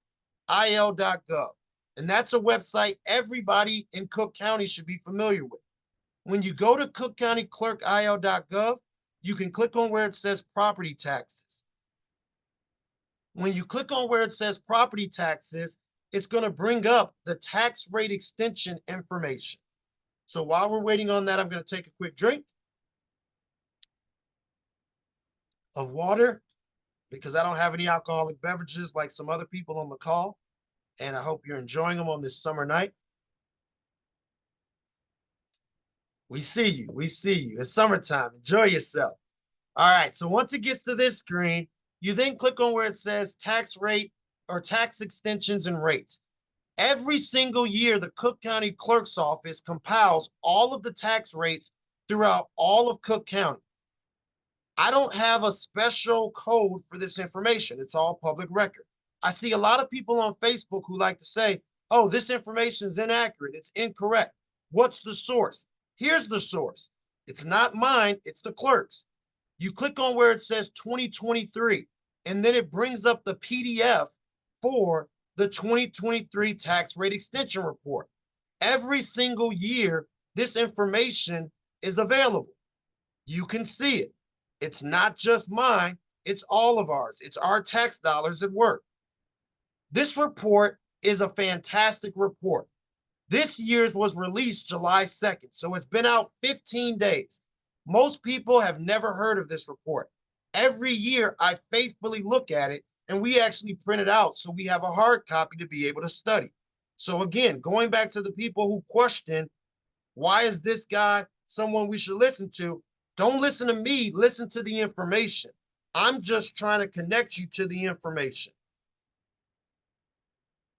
A: il.gov. And that's a website everybody in Cook County should be familiar with. When you go to Cook County Clerk, il.gov, you can click on where it says property taxes. When you click on where it says property taxes, it's going to bring up the tax rate extension information. So while we're waiting on that, I'm going to take a quick drink of water because I don't have any alcoholic beverages like some other people on the call. And I hope you're enjoying them on this summer night. We see you. We see you. It's summertime. Enjoy yourself. All right. So once it gets to this screen, you then click on where it says tax rate or tax extensions and rates. Every single year, the Cook County Clerk's Office compiles all of the tax rates throughout all of Cook County. I don't have a special code for this information. It's all public record. I see a lot of people on Facebook who like to say, oh, this information is inaccurate. It's incorrect. What's the source? Here's the source. It's not mine. It's the clerk's. You click on where it says 2023, and then it brings up the PDF for the 2023 tax rate extension report. Every single year, this information is available. You can see it. It's not just mine, it's all of ours. It's our tax dollars at work. This report is a fantastic report. This year's was released July 2nd, so it's been out 15 days. Most people have never heard of this report. Every year, I faithfully look at it, and we actually print it out so we have a hard copy to be able to study. So again, going back to the people who question, why is this guy someone we should listen to? Don't listen to me, listen to the information. I'm just trying to connect you to the information.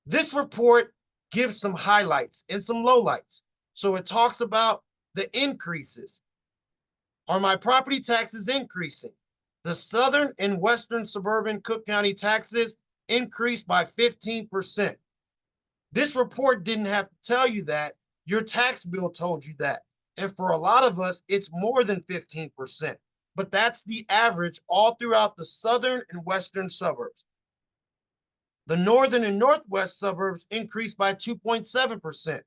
A: This report gives some highlights and some lowlights. So it talks about the increases. Are my property taxes increasing? The southern and western suburban Cook County taxes increased by 15%. This report didn't have to tell you that. Your tax bill told you that. And for a lot of us, it's more than 15%. But that's the average all throughout the southern and western suburbs. The northern and northwest suburbs increased by 2.7%.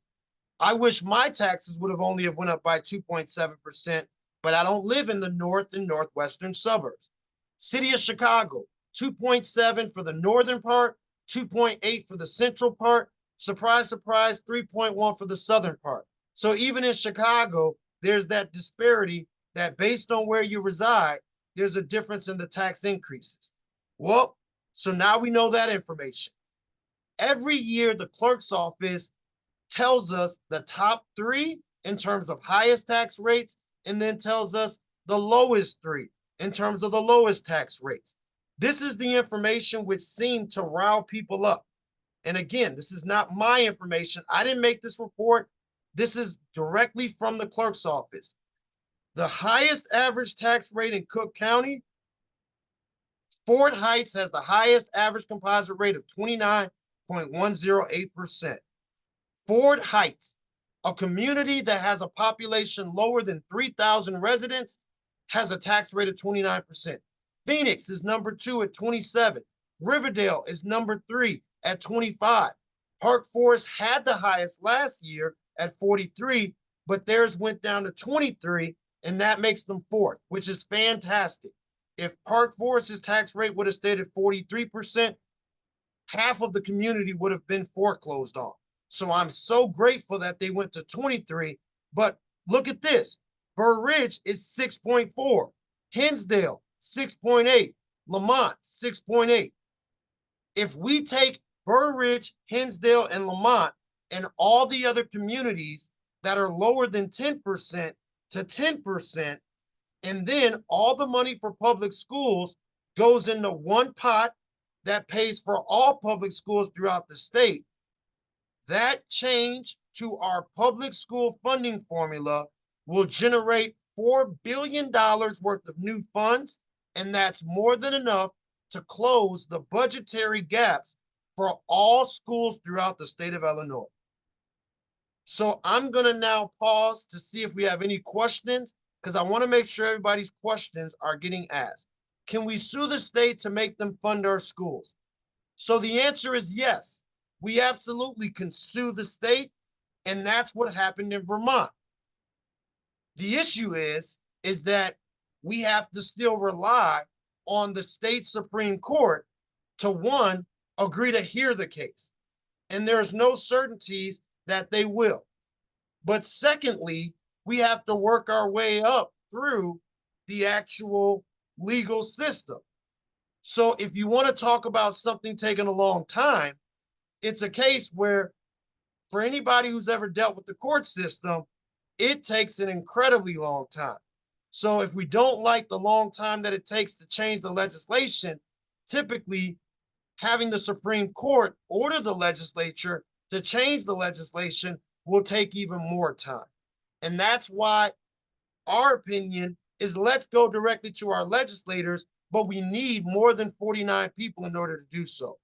A: I wish my taxes would have only have went up by 2.7%, but I don't live in the north and northwestern suburbs. City of Chicago, 2.7 for the northern part, 2.8 for the central part, surprise, surprise, 3.1 for the southern part. So even in Chicago, there's that disparity that based on where you reside, there's a difference in the tax increases. Well, so now we know that information. Every year, the clerk's office tells us the top three in terms of highest tax rates, and then tells us the lowest three in terms of the lowest tax rates. This is the information which seemed to rile people up. And again, this is not my information. I didn't make this report. This is directly from the clerk's office. The highest average tax rate in Cook County, Fort Heights has the highest average composite rate of 29.108%. Fort Heights, a community that has a population lower than 3,000 residents, has a tax rate of 29%. Phoenix is number 2 at 27. Riverdale is number 3 at 25. Park Forest had the highest last year at 43, but theirs went down to 23, and that makes them fourth, which is fantastic. If Park Forest's tax rate would have stayed at 43%, half of the community would have been foreclosed on. So I'm so grateful that they went to 23. But look at this. Burr Ridge is 6.4. Hinsdale, 6.8. Lamont, 6.8. If we take Burr Ridge, Hinsdale, and Lamont and all the other communities that are lower than 10% to 10%, and then all the money for public schools goes into one pot that pays for all public schools throughout the state, that change to our public school funding formula will generate $4 billion worth of new funds, and that's more than enough to close the budgetary gaps for all schools throughout the state of Illinois. So I'm going to now pause to see if we have any questions, because I want to make sure everybody's questions are getting asked. Can we sue the state to make them fund our schools? So the answer is yes. We absolutely can sue the state, and that's what happened in Vermont. The issue is that we have to still rely on the state Supreme Court to, one, agree to hear the case. And there's no certainties that they will. But secondly, we have to work our way up through the actual legal system. So if you want to talk about something taking a long time, it's a case where, for anybody who's ever dealt with the court system, it takes an incredibly long time. So if we don't like the long time that it takes to change the legislation, typically having the Supreme Court order the legislature to change the legislation will take even more time. And that's why our opinion is let's go directly to our legislators, but we need more than 49 people in order to do so.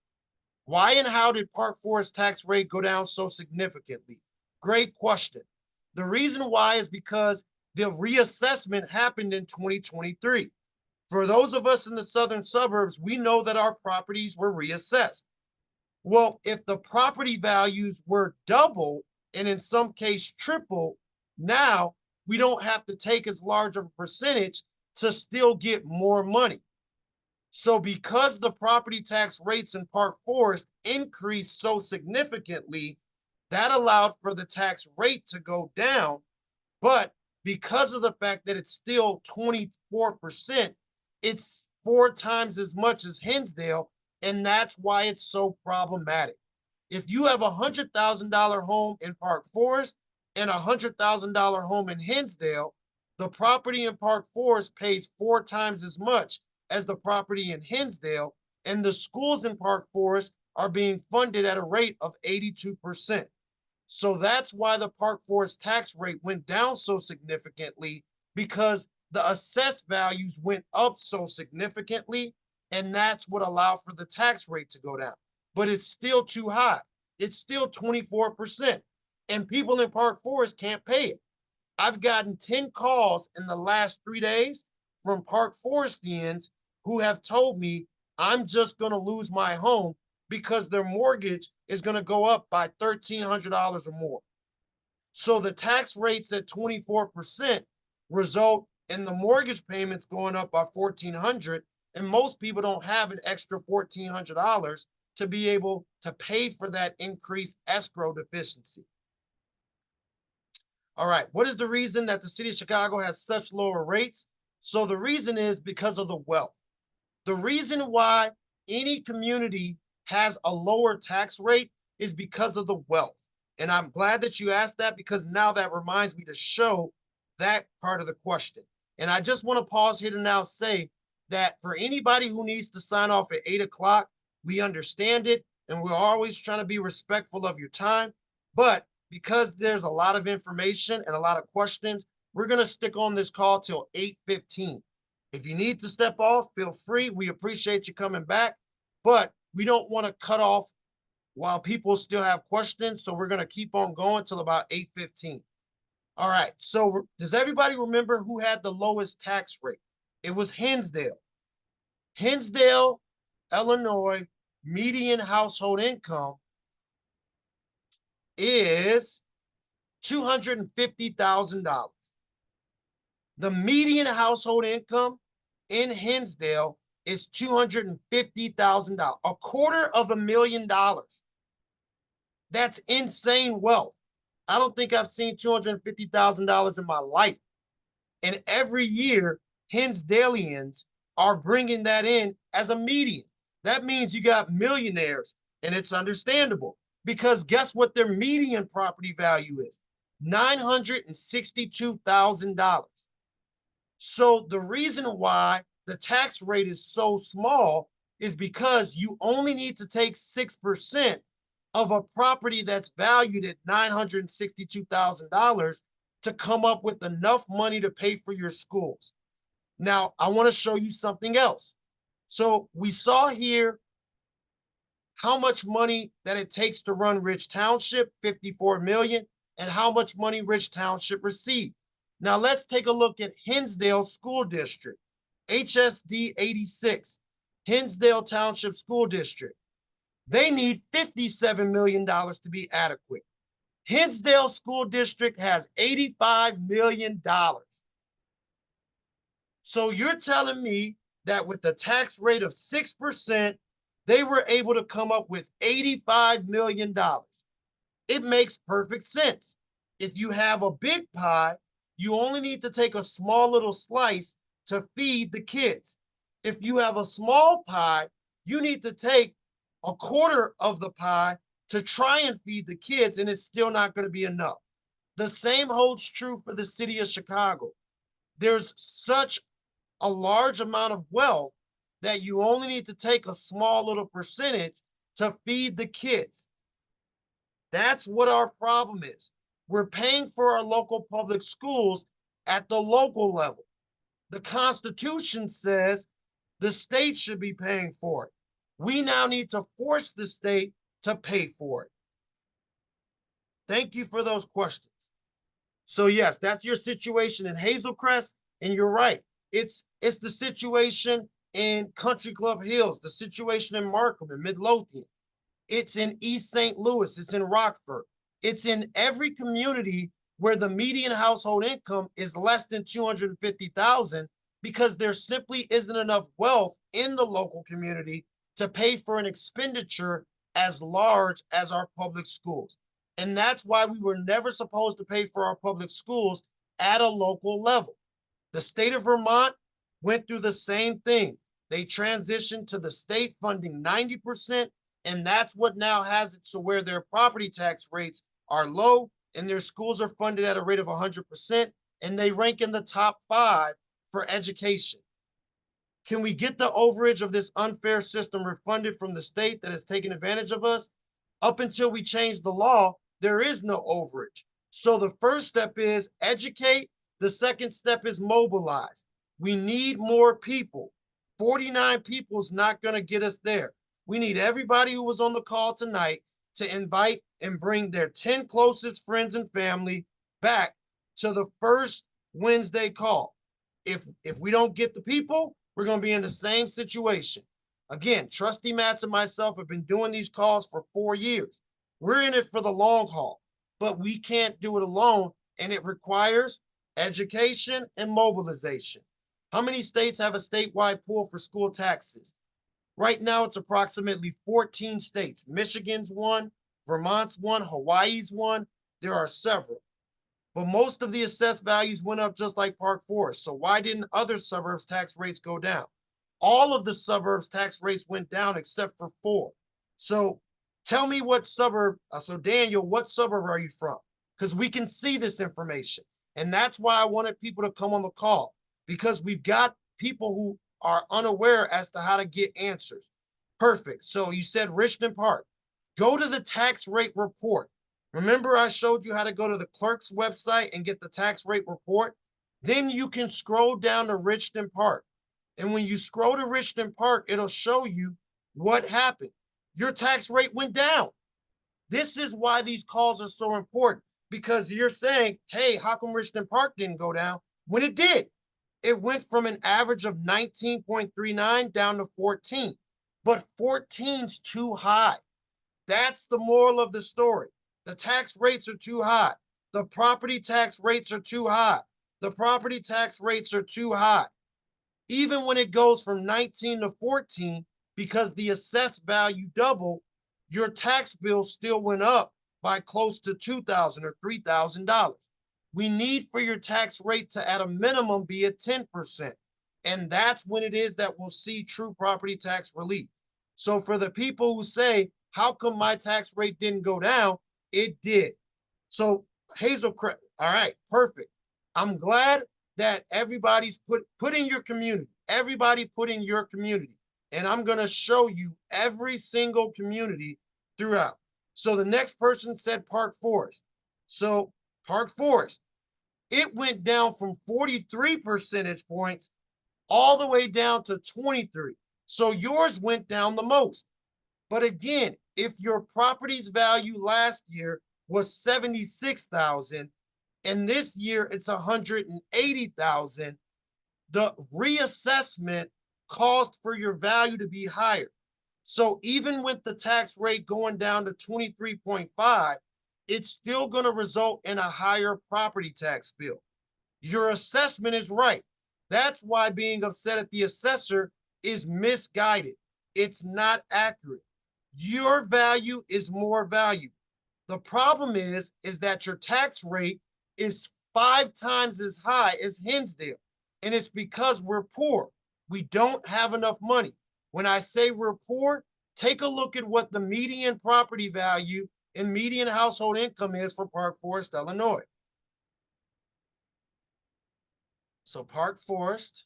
A: Why and how did park forest tax rate go down so significantly? Great question. The reason why is because the reassessment happened in 2023. For those of us in the southern suburbs, we know that our properties were reassessed. Well, if the property values were double and in some case triple, now we don't have to take as large of a percentage to still get more money. So because the property tax rates in Park Forest increased so significantly, that allowed for the tax rate to go down. But because of the fact that it's still 24%, it's 4 times as much as Hinsdale, and that's why it's so problematic. If you have $100,000 home in Park Forest and $100,000 home in Hinsdale, the property in Park Forest pays 4 times as much as the property in Hinsdale, and the schools in Park Forest are being funded at a rate of 82%. So that's why the Park Forest tax rate went down so significantly, because the assessed values went up so significantly, and that's what allowed for the tax rate to go down. But it's still too high. It's still 24%, and people in Park Forest can't pay it. I've gotten 10 calls in the last 3 days from Park Forestians who have told me I'm just going to lose my home because their mortgage is going to go up by $1,300 or more. So the tax rates at 24% result in the mortgage payments going up by $1,400, and most people don't have an extra $1,400 to be able to pay for that increased escrow deficiency. All right, what is the reason that the city of Chicago has such lower rates? So the reason is because of the wealth. The reason why any community has a lower tax rate is because of the wealth. And I'm glad that you asked that, because now that reminds me to show that part of the question. And I just want to pause here to now say that for anybody who needs to sign off at 8 o'clock, we understand it, and we're always trying to be respectful of your time. But because there's a lot of information and a lot of questions, we're going to stick on this call till 8:15. If you need to step off, feel free. We appreciate you coming back, but we don't want to cut off while people still have questions. So we're going to keep on going till about 8:15. All right. So does everybody remember who had the lowest tax rate? It was Hinsdale. Hinsdale, Illinois, median household income is $250,000. The median household income in Hinsdale is $250,000, $250,000. That's insane wealth. I don't think I've seen $250,000 in my life. And every year, Hinsdalians are bringing that in as a median. That means you got millionaires, and it's understandable, because guess what their median property value is? $962,000. So the reason why the tax rate is so small is because you only need to take 6% of a property that's valued at $962,000 to come up with enough money to pay for your schools. Now, I want to show you something else. So we saw here how much money that it takes to run Rich Township, $54 million, and how much money Rich Township received. Now let's take a look at Hinsdale School District, HSD 86, Hinsdale Township School District. They need $57 million to be adequate. Hinsdale School District has $85 million. So you're telling me that with the tax rate of 6%, they were able to come up with $85 million. It makes perfect sense. If you have a big pie, you only need to take a small little slice to feed the kids. If you have a small pie, you need to take a quarter of the pie to try and feed the kids, and it's still not going to be enough. The same holds true for the city of Chicago. There's such a large amount of wealth that you only need to take a small little percentage to feed the kids. That's what our problem is. We're paying for our local public schools at the local level. The Constitution says the state should be paying for it. We now need to force the state to pay for it. Thank you for those questions. So yes, that's your situation in Hazel Crest, and you're right. It's the situation in Country Club Hills, the situation in Markham and Midlothian. It's in East St. Louis. It's in Rockford. It's in every community where the median household income is less than 250,000 because there simply isn't enough wealth in the local community to pay for an expenditure as large as our public schools. And that's why we were never supposed to pay for our public schools at a local level. The state of Vermont went through the same thing. They transitioned to the state funding 90%, and that's what now has it so where their property tax rates are low and their schools are funded at a rate of 100%, and they rank in the top 5 for education. Can we get the overage of this unfair system refunded from the state that has taken advantage of us? Up until we change the law, there is no overage. So the first step is educate. The second step is mobilize. We need more people. 49 people is not going to get us there. We need everybody who was on the call tonight to invite and bring their 10 closest friends and family back to the first Wednesday call. If we don't get the people, we're going to be in the same situation. Again, Trustee Matz and myself have been doing these calls for 4 years. We're in it for the long haul, but we can't do it alone, and it requires education and mobilization. How many states have a statewide pool for school taxes? Right now, it's approximately 14 states. Michigan's one, Vermont's one, Hawaii's one. There are several. But most of the assessed values went up just like Park Forest. So why didn't other suburbs tax rates go down? All of the suburbs tax rates went down except for 4. So tell me what suburb, so Daniel, what suburb are you from? Because we can see this information. And that's why I wanted people to come on the call, because we've got people who are unaware as to how to get answers. Perfect. So you said Richmond Park. Go to the tax rate report. Remember I showed you how to go to the clerk's website and get the tax rate report? Then you can scroll down to Richmond Park. And when you scroll to Richmond Park, it'll show you what happened. Your tax rate went down. This is why these calls are so important, because you're saying, hey, how come Richmond Park didn't go down? When it did. It went from an average of 19.39 down to 14. But 14's too high. That's the moral of the story. The tax rates are too high. The property tax rates are too high. The property tax rates are too high. Even when it goes from 19 to 14, because the assessed value doubled, your tax bill still went up by close to $2,000 or $3,000. We need for your tax rate to at a minimum be at 10%. And that's when it is that we'll see true property tax relief. So for the people who say, how come my tax rate didn't go down? It did. So Hazel, all right, perfect. I'm glad that everybody's put in your community. Everybody put in your community. And I'm going to show you every single community throughout. So the next person said Park Forest. So Park Forest, it went down from 43 percentage points all the way down to 23. So yours went down the most. But again, if your property's value last year was 76,000 and this year it's 180,000, the reassessment caused for your value to be higher. So even with the tax rate going down to 23.5, it's still going to result in a higher property tax bill. Your assessment is right. That's why being upset at the assessor is misguided. It's not accurate. Your value is more valuable. The problem is that your tax rate is 5 times as high as Hinsdale. And it's because we're poor. We don't have enough money. When I say we're poor, take a look at what the median property value and median household income is for Park Forest, Illinois. So Park Forest.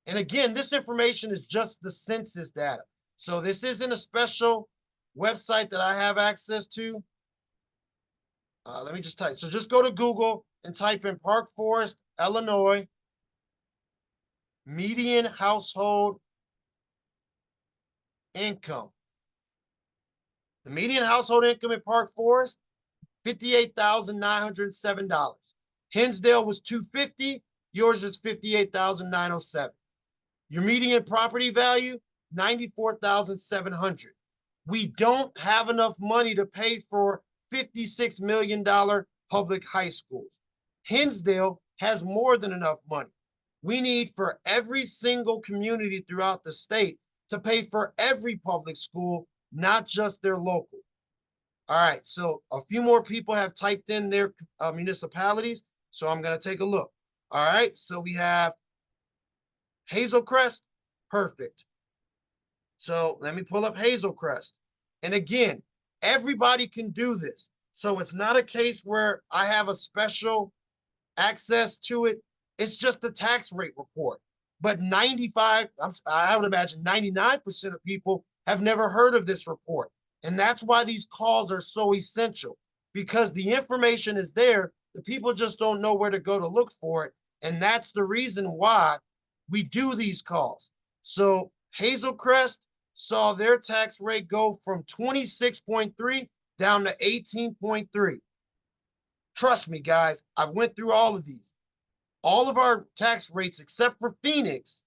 A: And again, this information is just the census data. So this isn't a special website that I have access to. Let me just type. So just go to Google and type in Park Forest, Illinois, median household income. The median household income in Park Forest, $58,907. Hinsdale was $250. Yours is $58,907. Your median property value, $94,700. We don't have enough money to pay for $56 million public high schools. Hinsdale has more than enough money. We need for every single community throughout the state to pay for every public school, not just their local. All right, so a few more people have typed in their municipalities, so I'm going to take a look. All right, so we have Hazel Crest, perfect. So let me pull up Hazel Crest. And again, everybody can do this. So it's not a case where I have a special access to it. It's just the tax rate report. But I would imagine 99% of people have never heard of this report. And that's why these calls are so essential, because the information is there. The people just don't know where to go to look for it. And that's the reason why we do these calls. So Hazel Crest saw their tax rate go from 26.3 down to 18.3. Trust me, guys, I went through all of these. All of our tax rates, except for Phoenix,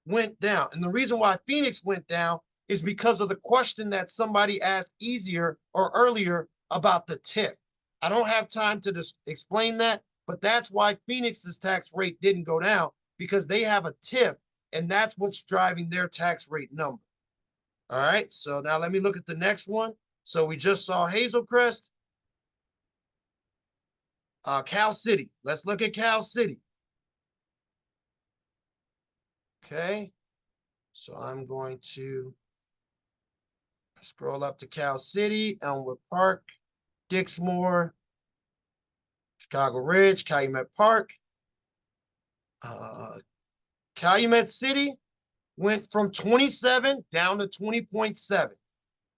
A: went down. And the reason why Phoenix went down is because of the question that somebody asked earlier about the TIF. I don't have time to explain that, but that's why Phoenix's tax rate didn't go down, because they have a TIF, and that's what's driving their tax rate number. All right, so now let me look at the next one. So we just saw Hazel Crest. Cal City. Let's look at Cal City. Okay, so I'm going to scroll up to Cal City, Elmwood Park, Dixmoor, Chicago Ridge, Calumet Park. Calumet City went from 27 down to 20.7.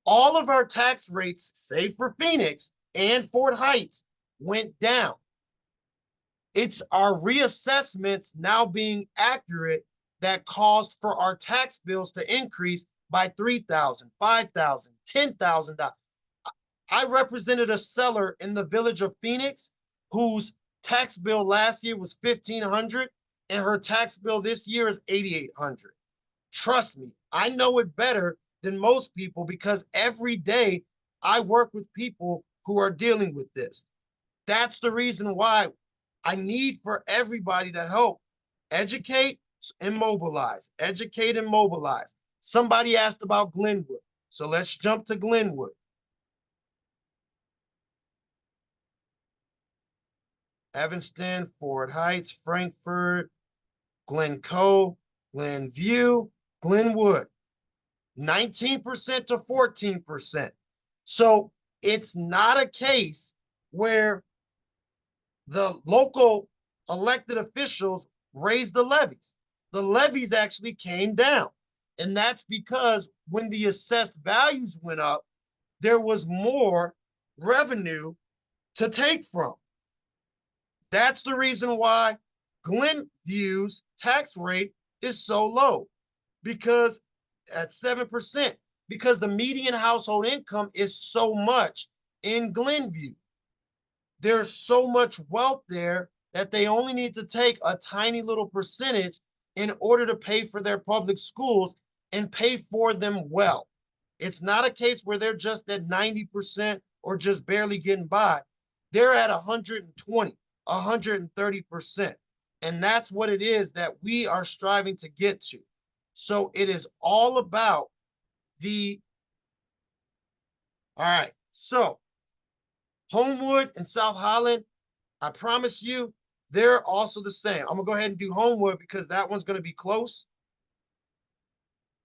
A: All of our tax rates, save for Phoenix and Fort Heights, went down. It's our reassessments now being accurate that caused for our tax bills to increase by $3,000, $5,000, $10,000. I represented a seller in the village of Phoenix whose tax bill last year was $1,500 and her tax bill this year is $8,800. Trust me, I know it better than most people, because every day I work with people who are dealing with this. That's the reason why I need for everybody to help educate and mobilize, educate and mobilize. Somebody asked about Glenwood, so let's jump to Glenwood. Evanston, Fort Heights, Frankfurt, Glencoe, Glenview, Glenwood, 19% to 14%. So it's not a case where the local elected officials raised the levies. The levies actually came down. And that's because when the assessed values went up, there was more revenue to take from. That's the reason why Glenview's tax rate is so low, because at 7%, because the median household income is so much in Glenview. There's so much wealth there that they only need to take a tiny little percentage in order to pay for their public schools and pay for them well. It's not a case where they're just at 90% or just barely getting by. They're at 120, 130%. And that's what it is that we are striving to get to. So it is all about all right. So Homewood and South Holland, I promise you, they're also the same. I'm gonna go ahead and do Homewood because that one's gonna be close.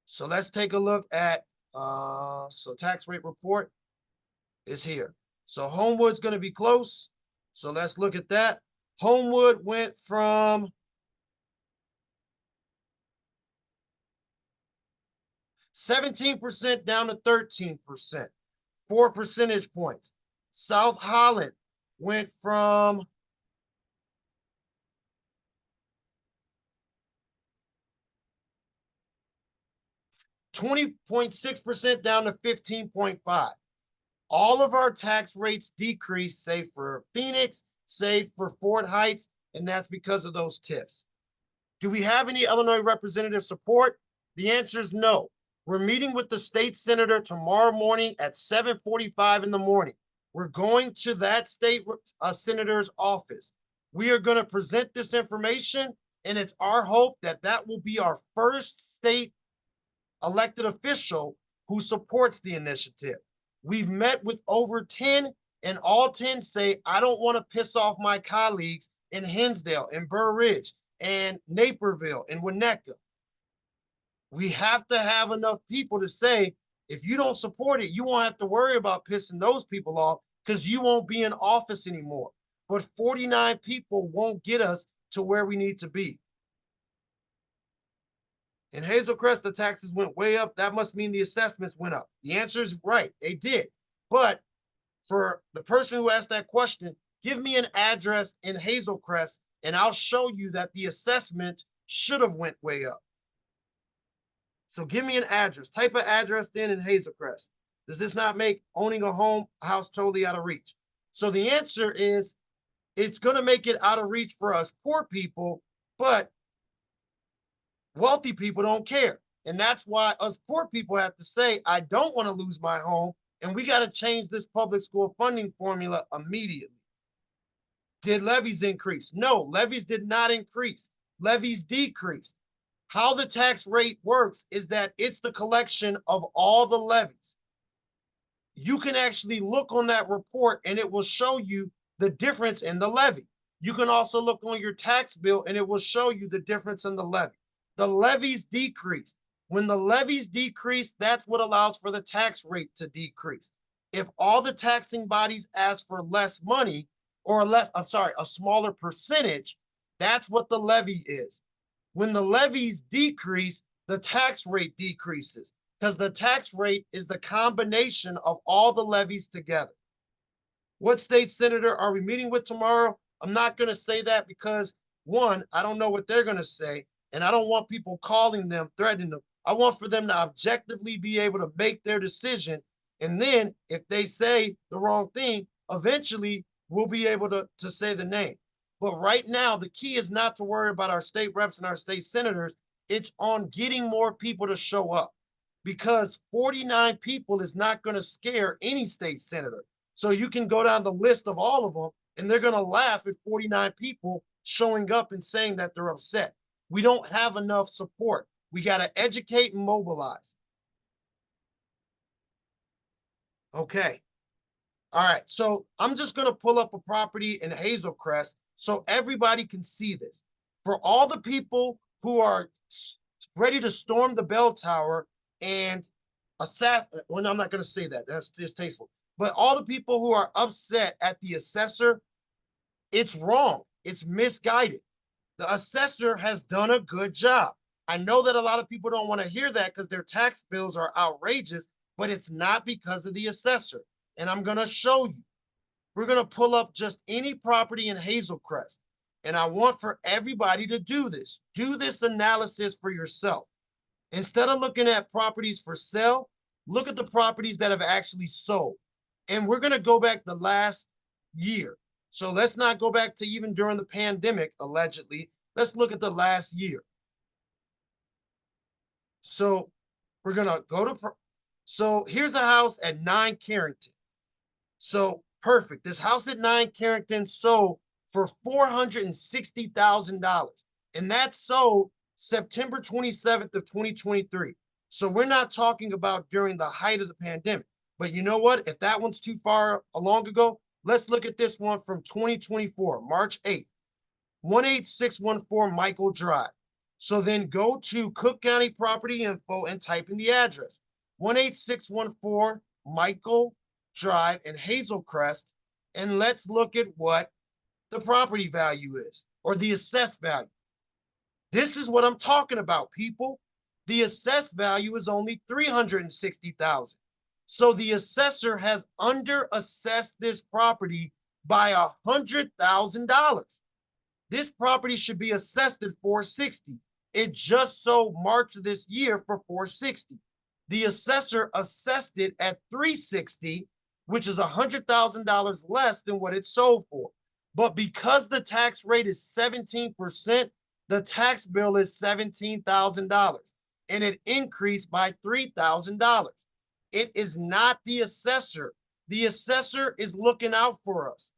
A: So let's take a look at, so tax rate report is here. So Homewood's gonna be close. So let's look at that. Homewood went from 17% down to 13%, 4 percentage points. South Holland went from 20.6% down to 15.5. All of our tax rates decreased, save for Phoenix, save for Fort Heights, and that's because of those TIFs. Do we have any Illinois representative support? The answer is no. We're meeting with the state senator tomorrow morning at 7:45 in the morning. We're going to that state senator's office. We are going to present this information, and it's our hope that that will be our first state elected official who supports the initiative. We've met with over 10, and all 10 say, I don't want to piss off my colleagues in Hinsdale, in Burr Ridge, and Naperville, and Winnetka. We have to have enough people to say, if you don't support it, you won't have to worry about pissing those people off because you won't be in office anymore. But 49 people won't get us to where we need to be. In Hazel Crest, the taxes went way up. That must mean the assessments went up. The answer is right, they did. But for the person who asked that question, give me an address in Hazel Crest, and I'll show you that the assessment should have went way up. So give me an address. Type an address in Hazel Crest. Does this not make owning a house totally out of reach? So the answer is, it's going to make it out of reach for us poor people, but wealthy people don't care. And that's why us poor people have to say, I don't want to lose my home, and we got to change this public school funding formula immediately. Did levies increase? No, levies did not increase. Levies decreased. How the tax rate works is that it's the collection of all the levies. You can actually look on that report and it will show you the difference in the levy. You can also look on your tax bill and it will show you the difference in the levy. The levies decreased. When the levies decrease, that's what allows for the tax rate to decrease. If all the taxing bodies ask for less money, or a smaller percentage, that's what the levy is. When the levies decrease, the tax rate decreases because the tax rate is the combination of all the levies together. What state senator are we meeting with tomorrow? I'm not going to say that because, one, I don't know what they're going to say, and I don't want people calling them, threatening them. I want for them to objectively be able to make their decision, and then if they say the wrong thing, eventually we'll be able to say the name. But right now, the key is not to worry about our state reps and our state senators. It's on getting more people to show up, because 49 people is not going to scare any state senator. So you can go down the list of all of them, and they're going to laugh at 49 people showing up and saying that they're upset. We don't have enough support. We got to educate and mobilize. Okay. All right. So I'm just going to pull up a property in Hazel Crest so everybody can see this. For all the people who are ready to storm the bell tower and well, I'm not going to say that. That's distasteful. But all the people who are upset at the assessor, it's wrong. It's misguided. The assessor has done a good job. I know that a lot of people don't want to hear that because their tax bills are outrageous, but it's not because of the assessor. And I'm going to show you. We're going to pull up just any property in Hazel Crest. And I want for everybody to do this. Do this analysis for yourself. Instead of looking at properties for sale, look at the properties that have actually sold. And we're going to go back the last year. So let's not go back to even during the pandemic, allegedly. Let's look at the last year. So we're going to go to, so here's a house at 9 Carrington. So perfect. This house at 9 Carrington sold for $460,000. And that sold September 27th of 2023. So we're not talking about during the height of the pandemic. But you know what? If that one's too far along ago, let's look at this one from 2024, March 8th, 18614 Michael Drive. So then go to Cook County Property Info and type in the address, 18614 Michael Drive in Hazel Crest, and let's look at what the property value is, or the assessed value. This is what I'm talking about, people. The assessed value is only $360,000. So the assessor has underassessed this property by $100,000. This property should be assessed at $460,000. It just sold March of this year for $460,000. The assessor assessed it at $360,000, which is $100,000 less than what it sold for. But because the tax rate is 17%, the tax bill is $17,000, and it increased by $3,000. It is not the assessor. The assessor is looking out for us.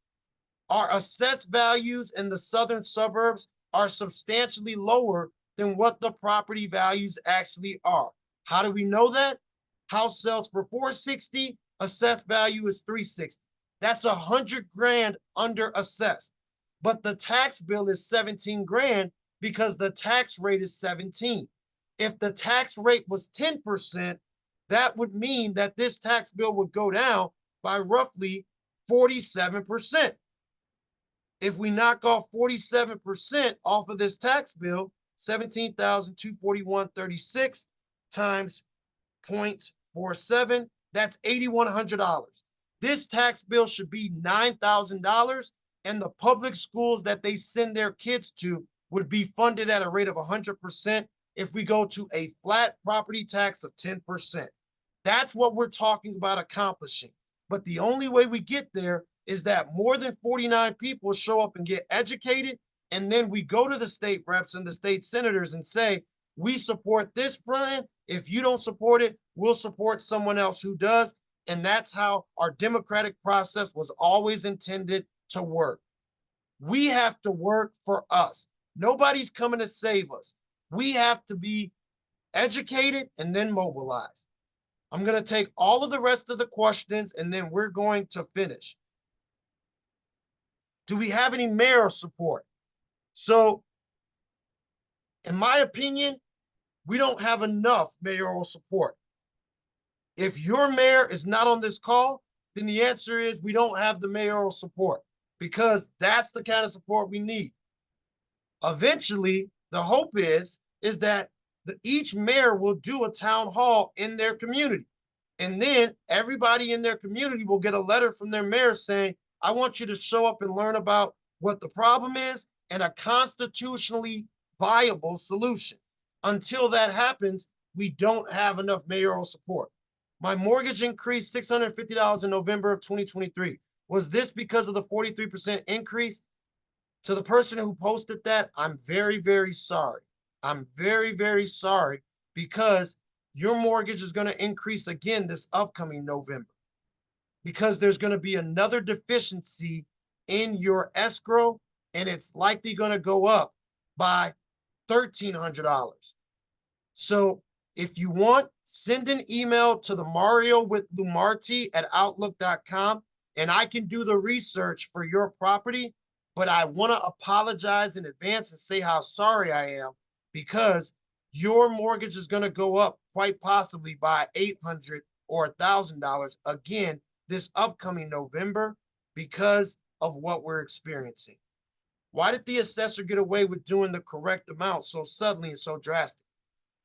A: Our assessed values in the southern suburbs are substantially lower than what the property values actually are. How do we know that? House sells for $460,000, assessed value is $360,000. That's $100,000 under assessed. But the tax bill is $17,000 because the tax rate is 17. If the tax rate was 10%, that would mean that this tax bill would go down by roughly 47%. If we knock off 47% off of this tax bill, 17,241.36 times 0.47, that's $8,100. This tax bill should be $9,000, and the public schools that they send their kids to would be funded at a rate of 100% if we go to a flat property tax of 10%. That's what we're talking about accomplishing. But the only way we get there is that more than 49 people show up and get educated, and then we go to the state reps and the state senators and say, we support this plan. If you don't support it, we'll support someone else who does. And that's how our democratic process was always intended to work. We have to work for us. Nobody's coming to save us. We have to be educated and then mobilize. I'm going to take all of the rest of the questions and then we're going to finish. Do we have any mayoral support? So, in my opinion, we don't have enough mayoral support. If your mayor is not on this call, then the answer is we don't have the mayoral support, because that's the kind of support we need. Eventually, the hope is that each mayor will do a town hall in their community. And then everybody in their community will get a letter from their mayor saying, I want you to show up and learn about what the problem is and a constitutionally viable solution. Until that happens, we don't have enough mayoral support. My mortgage increased $650 in November of 2023. Was this because of the 43% increase? To the person who posted that, I'm very, very sorry. I'm very, very sorry, because your mortgage is going to increase again this upcoming November, because there's going to be another deficiency in your escrow, and it's likely going to go up by $1,300. So if you want, send an email to the Mario with Lumarti at outlook.com, and I can do the research for your property. But I want to apologize in advance and say how sorry I am, because your mortgage is going to go up quite possibly by $800 or $1,000 again this upcoming November because of what we're experiencing. Why did the assessor get away with doing the correct amount so suddenly and so drastic?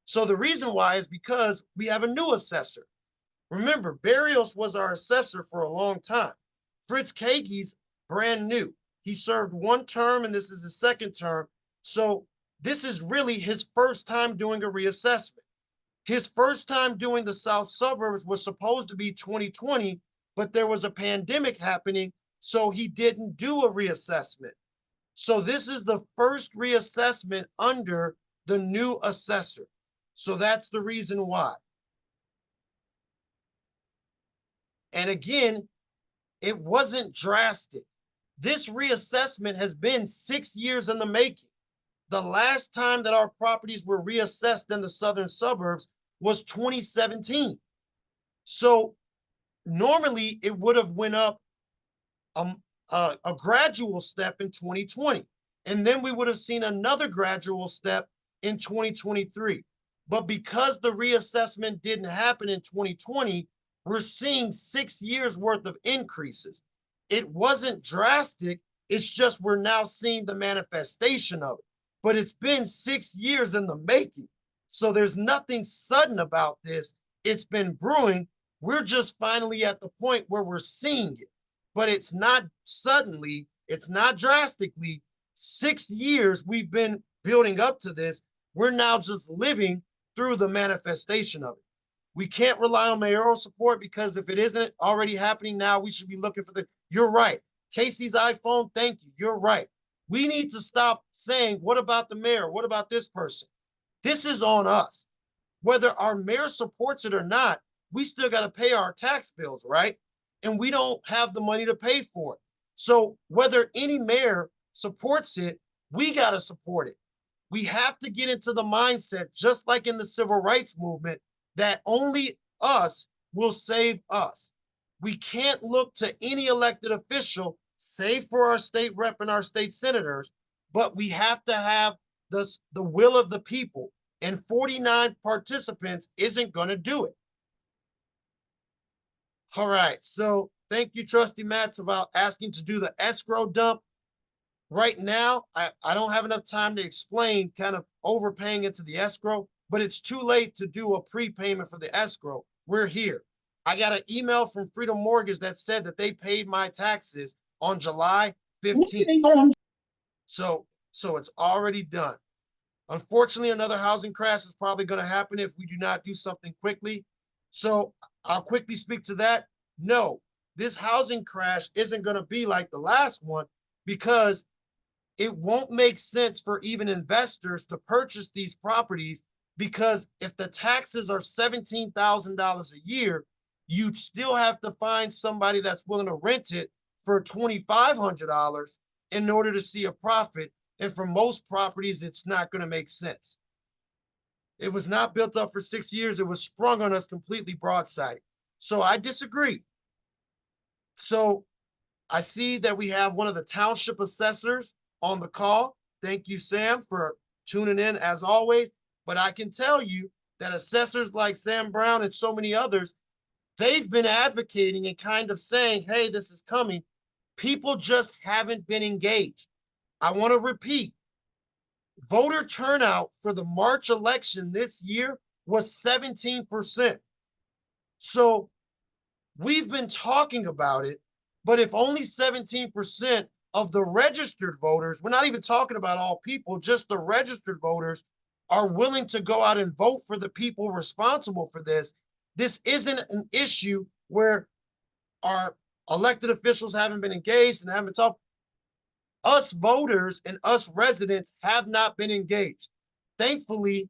A: So the reason why is because we have a new assessor. Remember, Barrios was our assessor for a long time. Fritz Kagi's brand new. He served one term and this is his second term. So this is really his first time doing a reassessment. His first time doing the South Suburbs was supposed to be 2020, but there was a pandemic happening, so he didn't do a reassessment. So this is the first reassessment under the new assessor. So that's the reason why. And again, it wasn't drastic. This reassessment has been 6 years in the making. The last time that our properties were reassessed in the southern suburbs was 2017. So normally it would have went up a gradual step in 2020. And then we would have seen another gradual step in 2023. But because the reassessment didn't happen in 2020, we're seeing 6 years worth of increases. It wasn't drastic, It's just we're now seeing the manifestation of it. But it's been 6 years in the making. So there's nothing sudden about this. It's been brewing. We're just finally at the point where we're seeing it. But it's not suddenly, it's not drastically. 6 years we've been building up to this. We're now just living through the manifestation of it. We can't rely on mayoral support because if it isn't already happening now, we should be looking for the. You're right. Casey's iPhone, thank you. You're right. We need to stop saying, what about the mayor? What about this person? This is on us. Whether our mayor supports it or not, we still got to pay our tax bills, right? And we don't have the money to pay for it. So whether any mayor supports it, we got to support it. We have to get into the mindset, just like in the civil rights movement, that only us will save us. We can't look to any elected official, save for our state rep and our state senators, but we have to have the will of the people. And 49 participants isn't going to do it. All right. So thank you, Trustee Matz, about asking to do the escrow dump. Right now, I don't have enough time to explain kind of overpaying into the escrow, but it's too late to do a prepayment for the escrow. We're here. I got an email from Freedom Mortgage that said that they paid my taxes on July 15th. So it's already done. Unfortunately, another housing crash is probably going to happen if we do not do something quickly. So I'll quickly speak to that. No, this housing crash isn't going to be like the last one because it won't make sense for even investors to purchase these properties because if the taxes are $17,000 a year, you'd still have to find somebody that's willing to rent it for $2,500 in order to see a profit. And for most properties, it's not going to make sense. It was not built up for 6 years. It was sprung on us completely broadsided. So I disagree. So I see that we have one of the township assessors on the call. Thank you, Sam, for tuning in as always. But I can tell you that assessors like Sam Brown and so many others, they've been advocating and kind of saying, hey, this is coming. People just haven't been engaged. I want to repeat, voter turnout for the March election this year was 17%. So we've been talking about it, but if only 17% of the registered voters, we're not even talking about all people, just the registered voters are willing to go out and vote for the people responsible for this. This isn't an issue where our elected officials haven't been engaged and haven't talked. Us voters and us residents have not been engaged. Thankfully,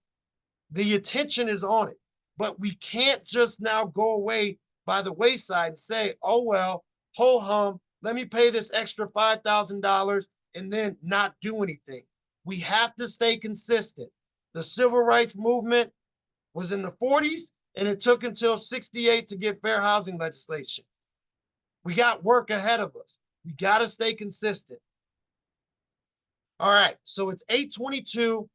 A: the attention is on it, but we can't just now go away by the wayside and say, oh, well, ho hum, let me pay this extra $5,000 and then not do anything. We have to stay consistent. The civil rights movement was in the 40s and it took until 68 to get fair housing legislation. We got work ahead of us. We got to stay consistent. All right, so it's 8:22.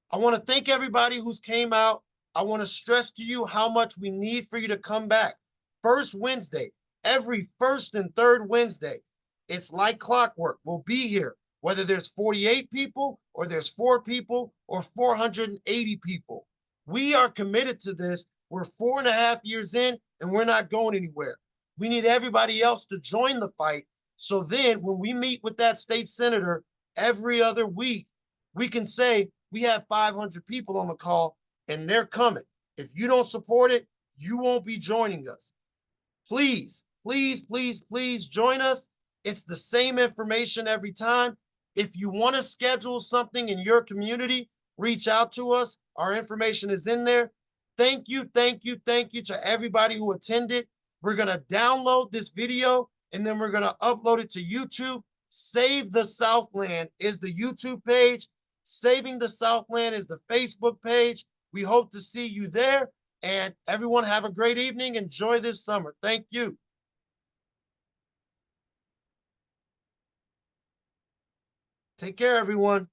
A: I want to thank everybody who's came out. I want to stress to you how much we need for you to come back. First Wednesday, every first and third Wednesday. It's like clockwork. We'll be here, whether there's 48 people or there's 4 people or 480 people. We are committed to this. We're 4.5 years in and we're not going anywhere. We need everybody else to join the fight. So then when we meet with that state senator every other week, we can say we have 500 people on the call and they're coming. If you don't support it, you won't be joining us. Please, please, please, please join us. It's the same information every time. If you want to schedule something in your community, reach out to us. Our information is in there. Thank you, thank you, thank you to everybody who attended. We're going to download this video and then we're going to upload it to YouTube. Save the Southland is the YouTube page. Saving the Southland is the Facebook page. We hope to see you there. And everyone have a great evening. Enjoy this summer. Thank you. Take care, everyone.